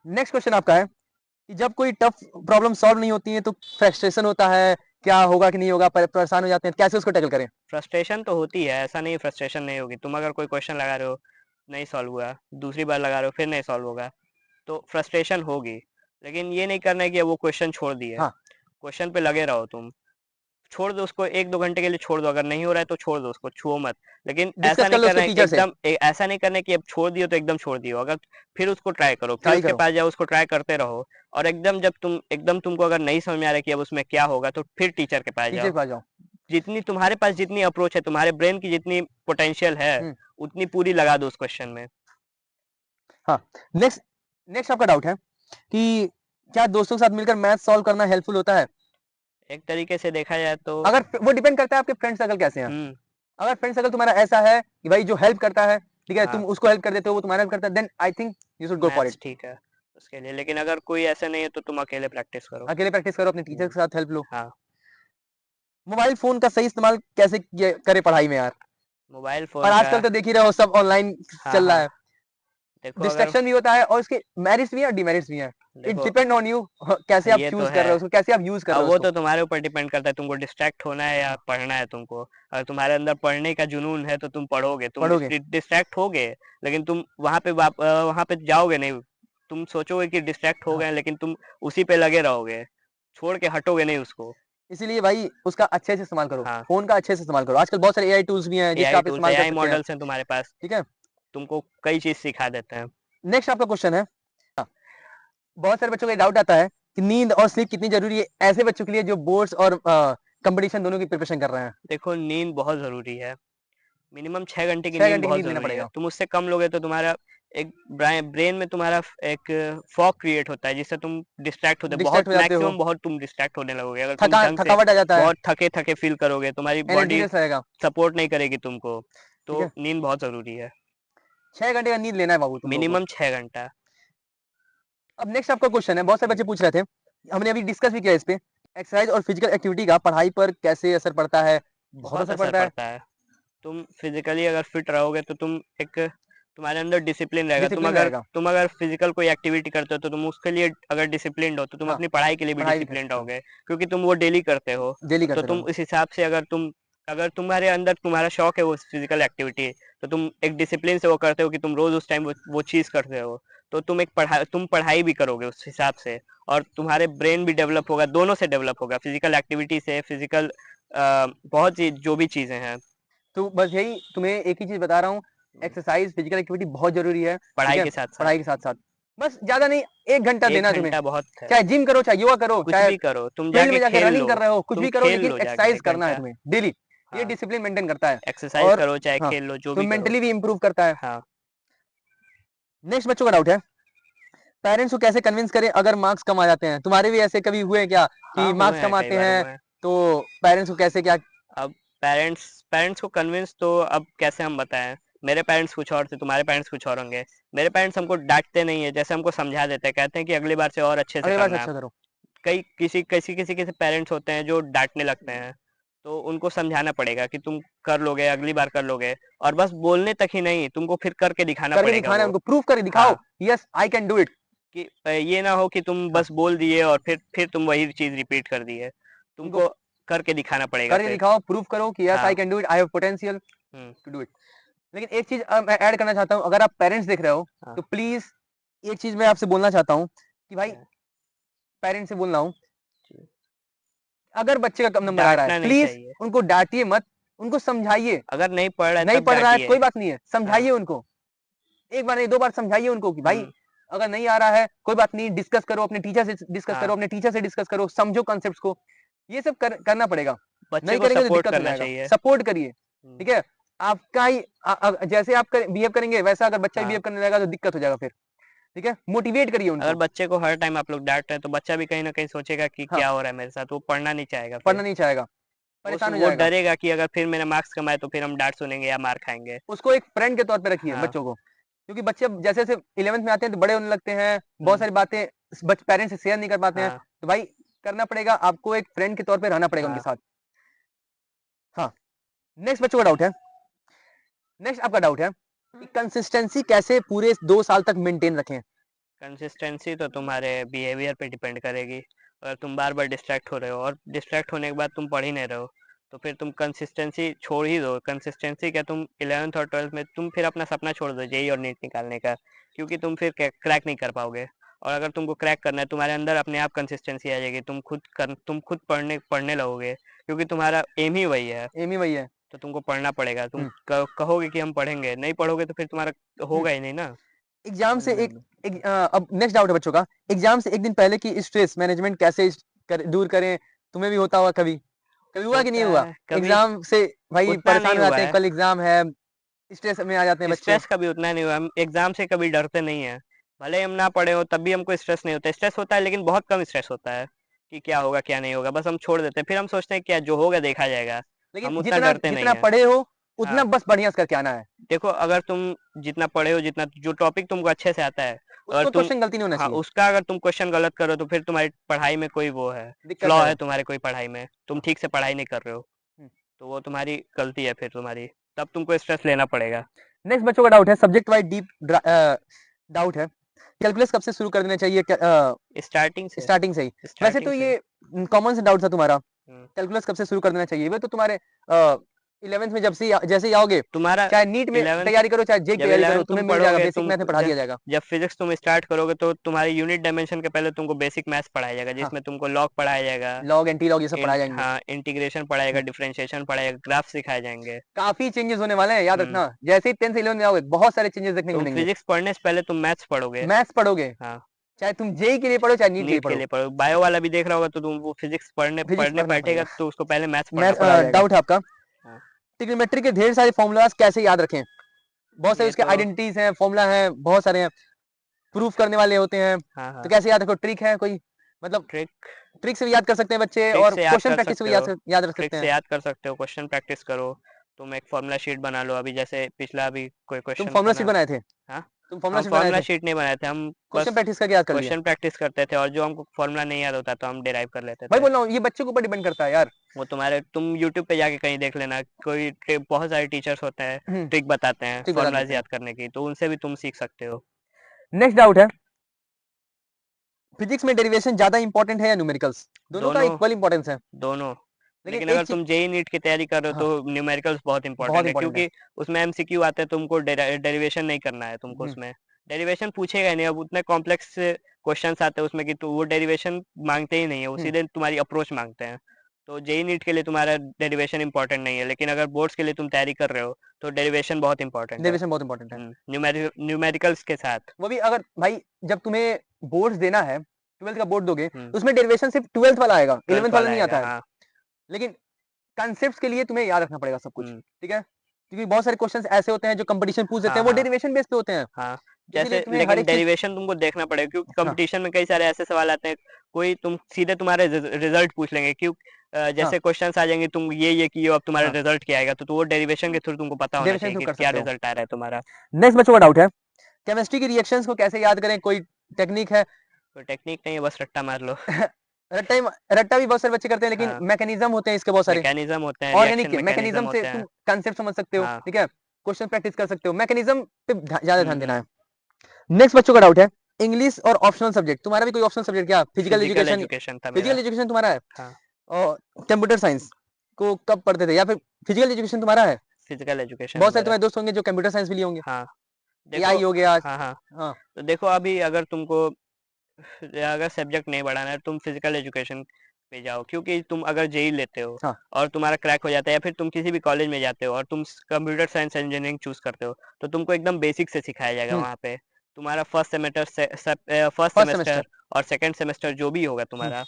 नेक्स्ट क्वेश्चन आपका है कि जब कोई टफ प्रॉब्लम सॉल्व नहीं होती है तो फ्रस्ट्रेशन होता है, क्या होगा कि नहीं होगा, परेशान हो जाते हैं, कैसे उसको टैकल करें? फ्रस्ट्रेशन तो होती है, ऐसा नहीं फ्रस्ट्रेशन नहीं होगी। तुम अगर कोई क्वेश्चन लगा रहे हो, नहीं सॉल्व हुआ, दूसरी बार लगा रहे हो, फिर नहीं सॉल्व होगा, तो फ्रस्ट्रेशन होगी। लेकिन ये नहीं करना है कि अब वो क्वेश्चन छोड़ दिए। हाँ, क्वेश्चन पे लगे रहो तुम। छोड़ दो उसको, 1-2 घंटे के लिए छोड़ दो, अगर नहीं हो रहा है तो छोड़ दो उसको, छुओ मत। लेकिन डिस्कस कर लो उसके टीचर से, ऐसा नहीं करना है कि अब छोड़ दियो तो एकदम छोड़ दियो। अगर फिर उसको ट्राई करो, फिर ट्राई उसके करो। पास जाओ, उसको ट्राई करते रहो, और एकदम तुमको अगर नहीं समझ में आ रहा है कि अब उसमें क्या होगा, तो फिर टीचर के पास टीचर जाओ। के पास जाओ। जितनी तुम्हारे पास जितनी अप्रोच है, तुम्हारे ब्रेन की जितनी पोटेंशियल है, हम्म। उतनी पूरी लगा दो उस क्वेश्चन में। हाँ। नेक्स्ट नेक्स्ट आपका डाउट है कि क्या दोस्तों के साथ मिलकर मैथ सॉल्व करना हेल्पफुल होता है? एक तरीके से देखा जाए तो अगर वो डिपेंड करता है आपके फ्रेंड सर्कल कैसे हैं। हम्म, अगर फ्रेंड सर्कल तुम्हारा ऐसा है कि भाई जो हेल्प करता है, ठीक है, तुम हाँ, उसको हेल्प कर देते हो, वो तुम्हारा हेल्प करता है, then I think you should go for maths it. ठीक है उसके लिए। लेकिन अगर कोई ऐसा नहीं है तो तुम अकेले प्रैक्टिस करो। अकेले प्रैक्टिस करो, अपने टीचर हम्म, के साथ हेल्प लो। हाँ। मोबाइल फोन का सही इस्तेमाल कैसे करे पढ़ाई में यार? मोबाइल और फ़ोन का आजकल तो देख ही रहे हो, सब ऑनलाइन हाँ, चल रहा हाँ। है, देखो अगर डिस्ट्रैक्शन भी होता है और इसके मेरिट्स भी हैं और डिमेरिट्स भी हैं। इट देखो डिपेंड ऑन यू, कैसे आप ये तो चूज कर है। रहे हो उसको, कैसे आप यूज कर अब रहे हो वो उसको। तो तुम्हारे ऊपर डिपेंड करता है, तुमको डिस्ट्रैक्ट होना है या हाँ, पढ़ना है तुमको। अगर तुम्हारे अंदर पढ़ने का जुनून है तो तुम पढ़ोगे, तुम पढ़ोगे। डिस्ट्रैक्ट होगे, लेकिन तुम वहाँ पे जाओगे नहीं। तुम सोचोगे कि डिस्ट्रैक्ट हो हाँ, गए, लेकिन तुम उसी पे लगे रहोगे, छोड़ के हटोगे नहीं उसको। इसीलिए भाई उसका अच्छे से इस्तेमाल करो, हाँ, फोन का अच्छे से इस्तेमाल करो। आजकल बहुत सारे एआई टूल्स भी हैं जिसका एआई आप टूल्स, इस्तेमाल कर एआई सकते हैं। मॉडल्स हैं तुम्हारे पास, ठीक है। तुमको कई चीज़ सिखा देते हैं। नेक्स्ट आपका क्वेश्चन है, बहुत सारे बच्चों का डाउट आता है कि नींद और स्लीप कितनी जरूरी है ऐसे बच्चों के लिए जो बोर्ड्स और कंपटीशन दोनों की प्रिपरेशन कर रहे हैं? देखो, नींद बहुत ज़रूरी है। मिनिमम 6 घंटे की 6 नींद घंटे की बहुत नींद लेना ज़रूरी है। पड़ेगा। तुम उससे कम लोगे तो तुम्हारा एक ब्रेन में तुम्हारा एक फॉग क्रिएट होता है, जिससे तुम डिस्ट्रैक्ट होते हो। डिस्ट्रैक्ट हो जाते हो, बहुत तुम डिस्ट्रैक्ट होने लगोगे। अगर तुम ढंग से थकावट आ जाता है, बहुत थके-थके फ़ील करोगे, तुम्हारी एनर्जी बॉडी लेस रहेगा। सपोर्ट नहीं करेगी तुमको, ठीक तो है, नींद बहुत ज़रूरी है। 6 घंटे का नींद लेना है बाबू तुम लोगों को। मिनिमम 6 घंटा। अब नेक्स्ट आपका क्वेश्चन है, बहुत सारे बच्चे पूछ रहे थे, हमने अभी डिस्कस भी किया इस पे, एक्सरसाइज और फिजिकल एक्टिविटी का पढ़ाई पर कैसे असर पड़ता है? बहुत बहुत असर असर पड़ता है। पड़ता है। तुम फिज़िकली अगर फिट रहोगे तो तुम्हारे अंदर डिसिप्लिन रहेगा। डिसिप्लिन रहेगा, तुम अगर फिज़िकल कोई एक्टिविटी करते हो तो तुम उसके लिए अगर डिसिप्लिन्ड हो, तो तुम हाँ, अपनी पढ़ाई के लिए भी पढ़ाई भी कर डिसिप्लिन्ड सकते हो, रहोगे, क्योंकि तुम वो डेली करते हो। डेली तो करते तुम रहो। उस हिसाब से अगर तुम्हारे अंदर तुम्हारा शौक है वो फिज़िकल एक्टिविटी, तो तुम एक डिसिप्लिन से वो करते हो कि तुम रोज़ उस टाइम वो चीज़ करते हो। तो तुम पढ़ाई भी करोगे उस हिसाब से, और तुम्हारे ब्रेन भी डेवलप होगा, दोनों से डेवलप होगा, फिज़िकल एक्टिविटी से, बहुत चीज़ जो भी चीज़ें हैं, तो बस यही तुम्हें एक ही चीज बता रहा हूँ, एक्सरसाइज फिजिकल एक्टिविटी बहुत जरूरी है। ठीक पढ़ाई है, के साथ-साथ। पढ़ाई के साथ साथ बस ज्यादा नहीं, 1 घंटा 1 देना है तुम्हें। घंटा बहुत है। चाहे जिम करो, चाहे योगा करो, कुछ चाहे भी करो, तुम फील्ड जाके में जाके खेल रनिंग लो, कर रहे हो, कुछ तुम भी करो, खेल लेकिन लो जाके एक्सरसाइज 1 करना है घंटा। तुम्हें डेली। ये हाँ, डिसिप्लिन मेंटेन करता है। एक्सरसाइज़ और करो, चाहे हाँ, खेल लो, जो तो भी करो। मेंटली भी इम्प्रूव करता है। हाँ, नेक्स्ट बच्चों का डाउट है, पेरेंट्स को कैसे कन्विंस करें अगर मार्क्स कम आ जाते हैं? तुम्हारे भी ऐसे कभी हुए क्या कि हाँ, हुए मार्क्स हैं, कम कई आते बार हैं, हुए हैं। तो पेरेंट्स को कैसे क्या? अब पेरेंट्स को कन्विंस तो अब कैसे हम बताएँ? मेरे पेरेंट्स कुछ और थे, तुम्हारे पेरेंट्स कुछ और होंगे। मेरे पेरेंट्स हमको डाँटते नहीं है, जैसे हमको समझा देते हैं, कहते हैं कि अगली बार से और अच्छे से अगली बार से करना है। अच्छा करो। कई किसी किसी किसी के पेरेंट्स होते हैं जो डाँटने लगते हैं, तो उनको समझाना पड़ेगा कि तुम कर लोगे, अगली बार कर लोगे। और बस बोलने तक ही नहीं, तुमको फिर करके दिखाना करके पड़ेगा दिखाना है वो। उनको, प्रूव करके दिखाओ, हाँ, yes I can do it. कि ये ना हो कि तुम हाँ, बस बोल दिए और फिर तुम वही चीज रिपीट कर दिए। उनको तुमको करके दिखाना पड़ेगा करके फिर। दिखाओ, प्रूव करो कि यस हाँ। I can do it, I have potential हुँ। To do it. लेकिन एक चीज मैं ऐड करना चाहता हूँ, अगर आप पेरेंट्स देख रहे हो हाँ। तो प्लीज एक चीज मैं आपसे बोलना चाहता हूँ कि भाई, क्या? पेरेंट्स से बोल रहा हूँ, जी। अगर बच्चे का कम नंबर आ रहा है डाँटना नहीं प्लीज चाहिए। उनको डांटिए मत, उनको समझाइए। अगर नहीं पढ़ रहा है नहीं तब पढ़ रहा है तो डाँटिए। कोई बात नहीं है, हाँ। समझाइए उनको, एक बार नहीं 2 बार समझाइए उनको कि भाई हुँ। अगर नहीं आ रहा है कोई बात नहीं, डिस्कस करो अपने टीचर से, डिस्कस हाँ। करो अपने टीचर से, डिस्कस करो, समझो कॉन्सेप्ट्स को, ये सब करना पड़ेगा। बच्चे नहीं को करेंगे तो सपोर्ट दिक्कत हो करना जाएगा, चाहिए। सपोर्ट करिए, हुँ। ठीक है। आपका ही जैसे आप बिहेव करेंगे वैसा अगर बच्चा भी हाँ। बिहेव करने लगेगा तो दिक्कत हो जाएगा फिर, ठीक है। मोटिवेट करिए अगर उनको, बच्चे को हर टाइम आप लोग डाँट रहे हैं तो बच्चा भी कहीं न कहीं सोचेगा कि हाँ, क्या हो रहा है मेरे साथ, वो पढ़ना नहीं चाहेगा फिर। पढ़ना नहीं चाहेगा, परेशान हो वो जाएगा। डरेगा कि अगर फिर मेरे मार्क्स कम आए तो फिर हम डाँट सुनेंगे या मार खाएँगे। उसको एक फ्रेंड के तौर पे रखिए हाँ। बच्चों को, क्योंकि बच्चे अब जैसे-जैसे 11th में आते हैं तो बड़े होने लगते हैं, बहुत हुँ। सारी बातें पेरेंट्स से शेयर नहीं कर पाते हैं, हाँ। तो भाई करना पड़ेगा, आपको एक फ्रेंड के तौर पे रहना पड़ेगा उनके हाँ। साथ। हाँ, नेक्स्ट बच्चों का डाउट है, नेक्स्ट आपका डाउट है कि कंसिस्टेंसी कैसे पूरे 2 साल तक मेंटेन रखें? कंसिस्टेंसी तो तुम्हारे बिहेवियर पे डिपेंड करेगी। अगर तुम बार-बार डिस्ट्रैक्ट हो रहे हो और डिस्ट्रैक्ट होने के बाद तुम पढ़ ही नहीं रहे हो, तो फिर तुम कंसिस्टेंसी छोड़ ही दो। कंसिस्टेंसी क्या, तुम 11th और 12th में तुम फिर अपना सपना छोड़ दो जेईई और नीट निकालने का, क्योंकि तुम फिर क्रैक नहीं कर पाओगे। और अगर तुमको क्रैक करना है, तुम्हारे अंदर अपने आप कंसिस्टेंसी आ जाएगी। तुम खुद पढ़ने पढ़ने लगोगे, क्योंकि तुम्हारा एम ही वही है। एम ही वही है। तो तुमको पढ़ना पड़ेगा। तुम हुँ, कहोगे कि हम पढ़ेंगे, नहीं पढ़ोगे तो फिर तुम्हारा हुँ। होगा ही नहीं ना। एग्ज़ाम समझ से में एक अब नेक्स्ट डाउट है बच्चों का, एग्ज़ाम से 1 दिन पहले की स्ट्रेस मैनेजमेंट कैसे दूर करें? तुम्हें भी होता होगा कभी? कभी हुआ कि नहीं होता हुआ? है कभी। एग्ज़ाम से भाई उतना नहीं परेशान हो हुआ जाते हैं, है। कल एग्ज़ाम है, स्ट्रेस में आ जाते हैं बच्चे। स्ट्रेस कभी उतना नहीं हुआ। हम एग्जाम से कभी डरते नहीं है। भले ही हम ना पढ़े हो तब भी हमको स्ट्रेस नहीं होता। स्ट्रेस होता है लेकिन बहुत कम स्ट्रेस होता है कि क्या होगा क्या नहीं होगा, बस हम छोड़ देते हैं। फिर हम सोचते हैं क्या जो होगा देखा जाएगा। लेकिन हम उतना जितना डरते नहीं जितना है। पढ़े हो, हाँ। उतना बस बढ़िया से करके आना है। देखो, अगर तुम जितना पढ़े हो, जितना जो टॉपिक तुमको अच्छे से आता है, अगर उसमें तुम क्वेश्चन गलती नहीं होना हाँ, चाहिए, उसका अगर तुम क्वेश्चन गलत करो तो फिर तुम्हारी पढ़ाई में कोई वो है, दिक्कत फ्लॉ है। है तुम्हारे कोई पढ़ाई में, तुम हाँ, ठीक से पढ़ाई नहीं कर रहे हो, हुँ। तो वो तुम्हारी गलती है फिर तुम्हारी, तब तुमको स्ट्रेस लेना पड़ेगा। नेक्स्ट बच्चों का डाउट है, सब्जेक्ट वाइज़ डाउट है, कैलकुलस कब से शुरू कर देना चाहिए? स्टार्टिंग से स्टार्टिंग से ही। वैसे तो स्टार्टिंग से ये कॉमन सा डाउट था तुम्हारा, हम्म, कैलकुलस कब से शुरू कर देना चाहिए? वो तो तुम्हारे 11th में जैसे ही आओगे, तुम्हारा चाहे नीट में 11th तैयारी करो, चाहे जेईई की जब तैयारी करो, 11th तुम्हें तुम मिल जाएगा, पढ़ोगे, बेसिक तुम मैथ में पढ़ा जब दिया जाएगा। जब फिजिक्स तुम स्टार्ट करोगे तो तुम्हारी यूनिट डायमेंशन के पहले तुमको बेसिक मैथ्स पढ़ाया जाएगा, हाँ, जिसमें तुमको लॉग पढ़ाया जाएगा, लॉग, एंटी लॉग ये सब पढ़ाए जाएँगे। हाँ, इंटीग्रेशन पढ़ाएगा, हुँ, डिफरेंशिएशन पढ़ाएगा, ग्राफ सिखाए जाएंगे। काफ़ी चेंजेस होने वाले हैं, याद हम्म, रखना। जैसे ही 10th से 11th में आओगे, बहुत सारे चेंजेस देखने को तुम मिलेंगे। फिजिक्स पढ़ने से पहले तुम मैथ्स पढ़ोगे। मैथ्स पढ़ोगे, हाँ। चाहे तुम जेईई के लिए पढ़ो, चाहे नीट के लिए नीट के पढ़ो, लिए पढ़ो, बायो वाला भी देख रहा होगा तो तुम वो फिजिक्स पढ़ने फिजिक्स पढ़ने पढ़ना बैठेगा पड़ेगा। तो उसको पहले मैथ्स मैं पढ़ना पड़ेगा। डाउट है आपका, हाँ। ट्रिग्नोमेट्री के ढेर सारे फ़ॉर्मूलाज़ कैसे याद रखें? बहुत सारे ये उसके तो आइडेंटिटीज़ हैं, फ़ॉर्मूला हैं, बहुत सारे हैं, प्रूफ करने वाले होते हैं, हाँ तो हाँ। कैसे याद रखो? ट्रिक है कोई? मतलब ट्रिक ट्रिक से भी याद कर सकते हैं बच्चे ट्रिक और से याद क्वेश्चन कर प्रैक्टिस से सकते भी हो। याद रख ट्रिक सकते से हैं। याद कर सकते हो, क्वेश्चन प्रैक्टिस करो। तुम एक फॉर्मूला शीट बना लो, अभी जैसे पिछला अभी कोई तुम क्वेश्चन था फ़ॉर्मूला शीट ना। बनाए थे? हाँ। तुम फ़ॉर्मूला हम शीट बनाए फॉर्मूला थे? शीट नहीं बनाए थे, हम क्वेश्चन बस प्रैक्टिस करके याद कर लिया? क्वेश्चन प्रैक्टिस करते थे और जो हमको फॉर्मूला नहीं याद होता तो हम डिराइव कर लेते वही थे। बोल रहा हूँ, ये बच्चों के ऊपर डिपेंड करता है यार। वो तुम यूट्यूब पे जाके कहीं देख लेना, बहुत सारे टीचर्स होते हैं, हुँ, ट्रिक बताते हैं ट्रिक बता फॉर्मूलाज देते हैं। याद करने की, तो उनसे भी तुम सीख सकते हो। नेक्स्ट डाउट है, फिजिक्स में डेरिवेशन ज़्यादा इंपॉर्टेंट है या न्यूमेरिकल्स? दोनों का दोनों इक्वल इंपॉर्टेंस है। दोनों। लेकिन लेकिन एक अगर चीज़, तुम जेई नीट की तैयारी कर रहे हो हाँ, तो न्यूमेरिकल्स बहुत बहुत इंपॉर्टेंट है, इंपॉर्टेंट है। क्योंकि उसमें एमसीक्यू आते हैं, तुमको डेरिवेशन नहीं करना है तुमको हुँ, उसमें। डेरिवेशन पूछेगा ही नहीं, अब उतने कॉम्प्लेक्स क्वेश्चंस आते हैं उसमें कि वो डेरिवेशन मांगते ही नहीं है, वो हुँ, सीधे तुम्हारी अप्रोच मांगते हैं। तो जेई नीट के लिए तुम्हारा डेरिवेशन इंपॉर्टेंट नहीं है, लेकिन अगर बोर्ड्स के लिए तुम तैयारी कर रहे हो तो डेरिवेशन बहुत इंपॉर्टेंट है। डेरिवेशन बहुत इंपॉर्टेंट है। न्यूमेरिकल्स के साथ। वो भी अगर भाई जब तुम्हें बोर्ड्स देना है, 12th का बोर्ड दोगे, हम्म, तो उसमें डेरिवेशन सिर्फ 12th वाला आएगा, 11th 12th वाला वाला नहीं आएगा। आता है। हाँ। लेकिन कॉन्सेप्ट्स के लिए तुम्हें याद रखना पड़ेगा सब कुछ, हम्म, ठीक है? क्योंकि बहुत सारे क्वेश्चंस ऐसे होते हैं जो कंपटीशन पूछ देते हाँ हैं, वो हाँ डेरिवेशन बेस पे होते हैं। हाँ। तो इसीलिए जैसे तुम्हें हर लेकिन एक चीज़, डेरिवेशन तुमको देखना पड़ेगा, क्योंकि हाँ, कंपटीशन में कई सारे ऐसे सवाल आते हैं, कोई तुम सीधे तुम्हारे रिजल्ट पूछ लेंगे, क्यों हाँ, जैसे क्वेश्चंस आ जाएंगे, तुम ये किए हो, अब तुम्हारा हाँ, रिजल्ट क्या आएगा, तो वो डेरिवेशन के थ्रू तुमको पता होना डेरिवेशन चाहिए थ्रू कि कर क्या सकते हो। रिजल्ट आ रहा है तुम्हारा। नेक्स्ट बच्चों का डाउट है, केमिस्ट्री की रिएक्शंस को कैसे याद करें? कोई टेक्निक है? तो टेक्निक नहीं है, बस रट्टा मार लो। रट्टा भी बहुत सारे बच्चे करते हैं, लेकिन हाँ। मैकेनिज्म होते हैं इसके बहुत सारे। मैकेनिज्म होते हैं, ऑर्गेनिक रिएक्शन के मैकेनिज्म मैकेनिज्म से होते तुम हैं। कांसेप्ट समझ सकते हो, हाँ। ठीक है, क्वेश्चन प्रैक्टिस कर सकते हो, मैकेनिज्म पे ज्यादा ध्यान देना हुँ। है। नेक्स्ट बच्चों का डाउट है, इंग्लिश और ऑप्शनल सब्जेक्ट, तुम्हारा भी कोई ऑप्शनल सब्जेक्ट क्या? फिजिकल फिजिकल एजुकेशन, एजुकेशन था मेरा। फिजिकल एजुकेशन तुम्हारा है? हाँ, और कंप्यूटर साइंस को कब पढ़ते थे, या फिर फिजिकल एजुकेशन तुम्हारा है? फिजिकल एजुकेशन है बहुत सारे मेरा। तुम्हारे दोस्त होंगे जो कंप्यूटर साइंस भी लिए होंगे, हाँ, देखो। एआई हो गया। हाँ, हाँ। हाँ। तो देखो, अभी अगर तुमको अगर सब्जेक्ट नहीं बढ़ाना है, तुम फिजिकल एजुकेशन पे जाओ, क्योंकि तुम अगर जेई लेते हो हाँ। और तुम्हारा क्रैक हो जाता है, या फिर तुम किसी भी कॉलेज में जाते हो और तुम कंप्यूटर साइंस इंजीनियरिंग चूज करते हो, तो तुमको एकदम बेसिक से सिखाया जाएगा हम्म। वहाँ पे। तुम्हारा फर्स्ट फर्स्ट सेमेस्टर सेमेस्टर। और सेकंड सेमेस्टर जो भी होगा हम्म। तुम्हारा,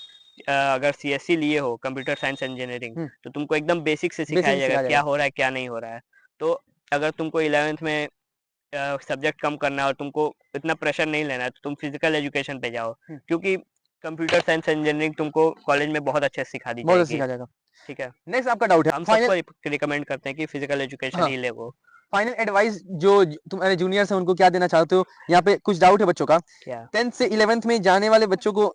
अगर सीएससी लिए हो, कंप्यूटर साइंस इंजीनियरिंग, हम्म। तो तुमको एकदम बेसिक से सिखाया बेसिक जाएगा सिखाया क्या जाएगा। हो रहा है, क्या नहीं हो रहा है। तो अगर तुमको 11th में सब्जेक्ट कम करना है और तुमको इतना प्रेशर नहीं लेना है, तो तुम फिजिकल एजुकेशन पे जाओ, हम्म। क्योंकि कंप्यूटर साइंस इंजीनियरिंग तुमको कॉलेज में बहुत अच्छे से सिखा दी बहुत अच्छा जाएगी। सिखाया जाएगा। ठीक है। नेक्स्ट आपका डाउट है हम फाइनल। सबको रिकमेंड करते हैं कि फिजिकल एजुकेशन हाँ, ही ले वो। फाइनल एडवाइस जो तुम्हारे जूनियर्स हैं उनको क्या देना चाहते हो? यहाँ पे कुछ डाउट है बच्चों का। क्या? 10th से 11th में जाने वाले बच्चों को,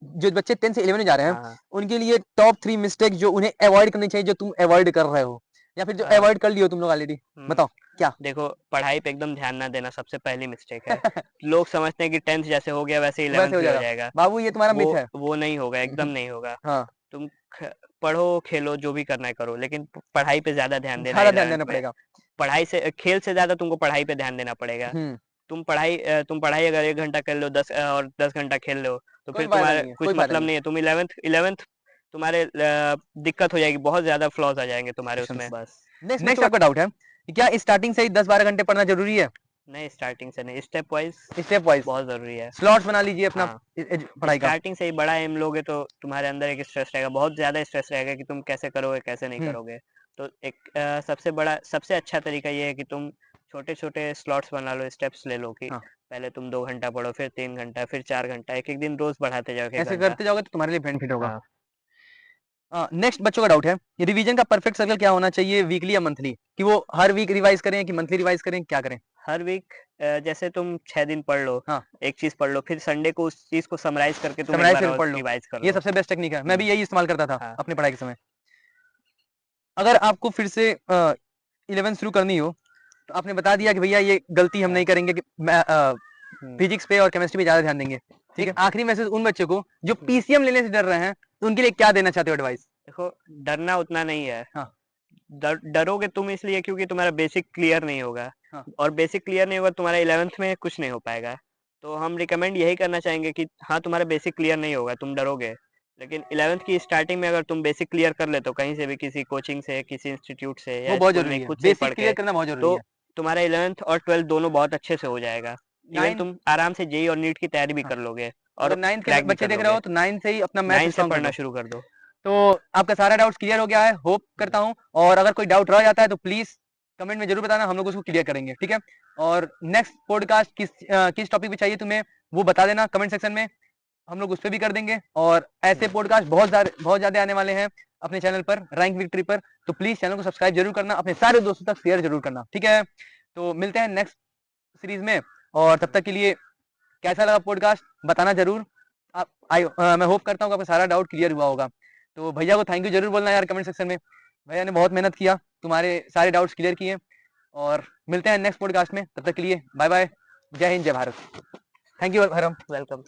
जो बच्चे 10th से 11 में जा रहे हैं, हाँ, हाँ। उनके लिए टॉप 3 मिस्टेक जो उन्हें अवॉइड करनी चाहिए, जो तुम अवॉइड कर रहे हो, या फिर जो अ, अवॉइड कर लियो तुम लोग ऑलरेडी, हुँ, बताओ क्या? देखो, पढ़ाई पे एकदम ध्यान ना देना सबसे पहली मिस्टेक है। लोग समझते हैं कि 10th जैसे हो गया वैसे वैसे 11th हो भी हो जाएगा जाएगा। बाबू, ये तुम्हारा मिथ वो है। वो नहीं होगा, एकदम नहीं होगा। हाँ, तुम ख पढ़ो, खेलो, जो भी करना है करो, लेकिन पढ़ाई पे ज़्यादा ध्यान देना ज्यादा ध्यान 11th देना में। पड़ेगा। पढ़ाई से खेल से ज़्यादा तुमको पढ़ाई पे ध्यान देना पड़ेगा। हम्म। तुम पढ़ाई अगर 1 घंटा कर लो, 10 घंटा खेल लो, तो कोई फिर फायदा तुम्हारा नहीं है, कुछ कोई फायदा मतलब नहीं नहीं है। तुम 11th तुम्हारे दिक्कत हो जाएगी, बहुत ज़्यादा फ्लॉज़ आ जाएँगे तुम्हारे है। उसमें। बस नेक्स्ट नेक्स्ट बच्चों आपका डाउट है कि क्या स्टार्टिंग से ही 10-12 घंटे पढ़ना जरूरी है? नहीं, स्टार्टिंग से नहीं, स्टेप वाइज़ स्टेप वाइज बहुत ज़रूरी है। स्लॉट्स बना लीजिए अपना हाँ, पढ़ाई का। स्टार्टिंग से ही बड़ा एम लोगे तो तुम्हारे अंदर एक स्ट्रेस रहेगा, बहुत ज़्यादा स्ट्रेस रहेगा कि तुम कैसे करोगे, कैसे नहीं हम्म। करोगे। तो एक सबसे अच्छा तरीका ये है कि तुम छोटे-छोटे स्लॉट्स बना लो, स्टेप्स ले लो कि हाँ, पहले तुम 2 घंटा पढ़ो, फिर 3 घंटा, फिर 4 घंटा, एक-एक दिन रोज़ बढ़ाते जाओ 1 ऐसे घंटा। करते जाओगे तो तुम्हारे लिए बेनिफिट होगा। हाँ, नेक्स्ट बच्चों का डाउट है, रिवीजन का परफेक्ट सर्कल क्या होना चाहिए, वीकली या मंथली? कि वो हर वीक रिवाइज करें कि मंथली रिवाइज करें, क्या करें? हर वीक जैसे तुम 6 दिन पढ़ लो, हाँ, एक चीज़ पढ़ लो, फिर संडे को उस चीज़ को समराइज़ करके तुम एक समराइज बार करके और पढ़ लो, रिवाइज़ कर ये लो। सबसे बेस्ट टेक्निक है, मैं हुँ, भी यही इस्तेमाल करता था हाँ, अपने पढ़ाई के समय। अगर आपको फिर से 11 शुरू करनी हो, तो आपने बता दिया कि भैया ये गलती हम हाँ, नहीं करेंगे कि हुँ, फिजिक्स पे और केमिस्ट्री पे ज्यादा ध्यान देंगे। ठीक एक है। आखिरी मैसेज उन बच्चों को जो हुँ, पीसीएम लेने से डर रहे हैं, तो उनके लिए क्या देना चाहते हो एडवाइस? देखो, डरना उतना नहीं है। हाँ। डरोगे तुम इसलिए क्योंकि तुम्हारा बेसिक क्लियर नहीं होगा, हाँ। और बेसिक क्लियर नहीं होगा तुम्हारा 11th में कुछ नहीं हो पाएगा। तो हम रिकमेंड यही करना चाहेंगे कि हाँ, तुम्हारा बेसिक क्लियर नहीं होगा, तुम डरोगे, लेकिन 11th की स्टार्टिंग में अगर तुम बेसिक क्लियर कर लेते हो कहीं से भी, किसी कोचिंग से, किसी इंस्टीट्यूट से वो या बहुत स्कूल में जरूरी है, खुद से ही बेसिक पढ़ क्लियर के, करना बहुत जरूरी तो है। तुम्हारा 11th और 12th दोनों बहुत अच्छे से हो जाएगा। इवन 9। तुम आराम से जेईई और नीट की तैयारी भी हाँ, कर लोगे और अगर 9th के क्रैक भी बच्चे कर देख रहे लोगे। हो तो 9 से ही अपना मैथ 9 से स्ट्रांग कर पढ़ना दो। शुरू कर दो। तो आपका सारा डाउट्स क्लियर हो गया है, होप हुँ, करता हूँ। और अगर कोई डाउट रह जाता है तो प्लीज कमेंट में जरूर बताना, हम लोग उसको क्लियर करेंगे, ठीक है? और नेक्स्ट पॉडकास्ट किस टॉपिक पे चाहिए तुम्हें, वो बता देना कमेंट सेक्शन में, हम लोग उस पर भी कर देंगे। और ऐसे हुँ, पॉडकास्ट बहुत ज्यादा आने वाले हैं अपने चैनल पर, रैंक विक्ट्री पर। तो प्लीज चैनल को सब्सक्राइब जरूर करना, अपने सारे दोस्तों तक शेयर जरूर करना, ठीक है? तो मिलते हैं नेक्स्ट सीरीज में, और तब हुँ। तक के लिए कैसा लगा पॉडकास्ट बताना जरूर। मैं होप करता हूँ कि आपका सारा डाउट क्लियर हुआ होगा। तो भैया को थैंक यू जरूर बोलना यार कमेंट सेक्शन में, भैया ने बहुत मेहनत किया, तुम्हारे सारे डाउट्स क्लियर किए। और मिलते हैं नेक्स्ट पॉडकास्ट में, तब तक के लिए बाय बाय, जय हिंद जय भारत। थैंक यू हरम। वेलकम।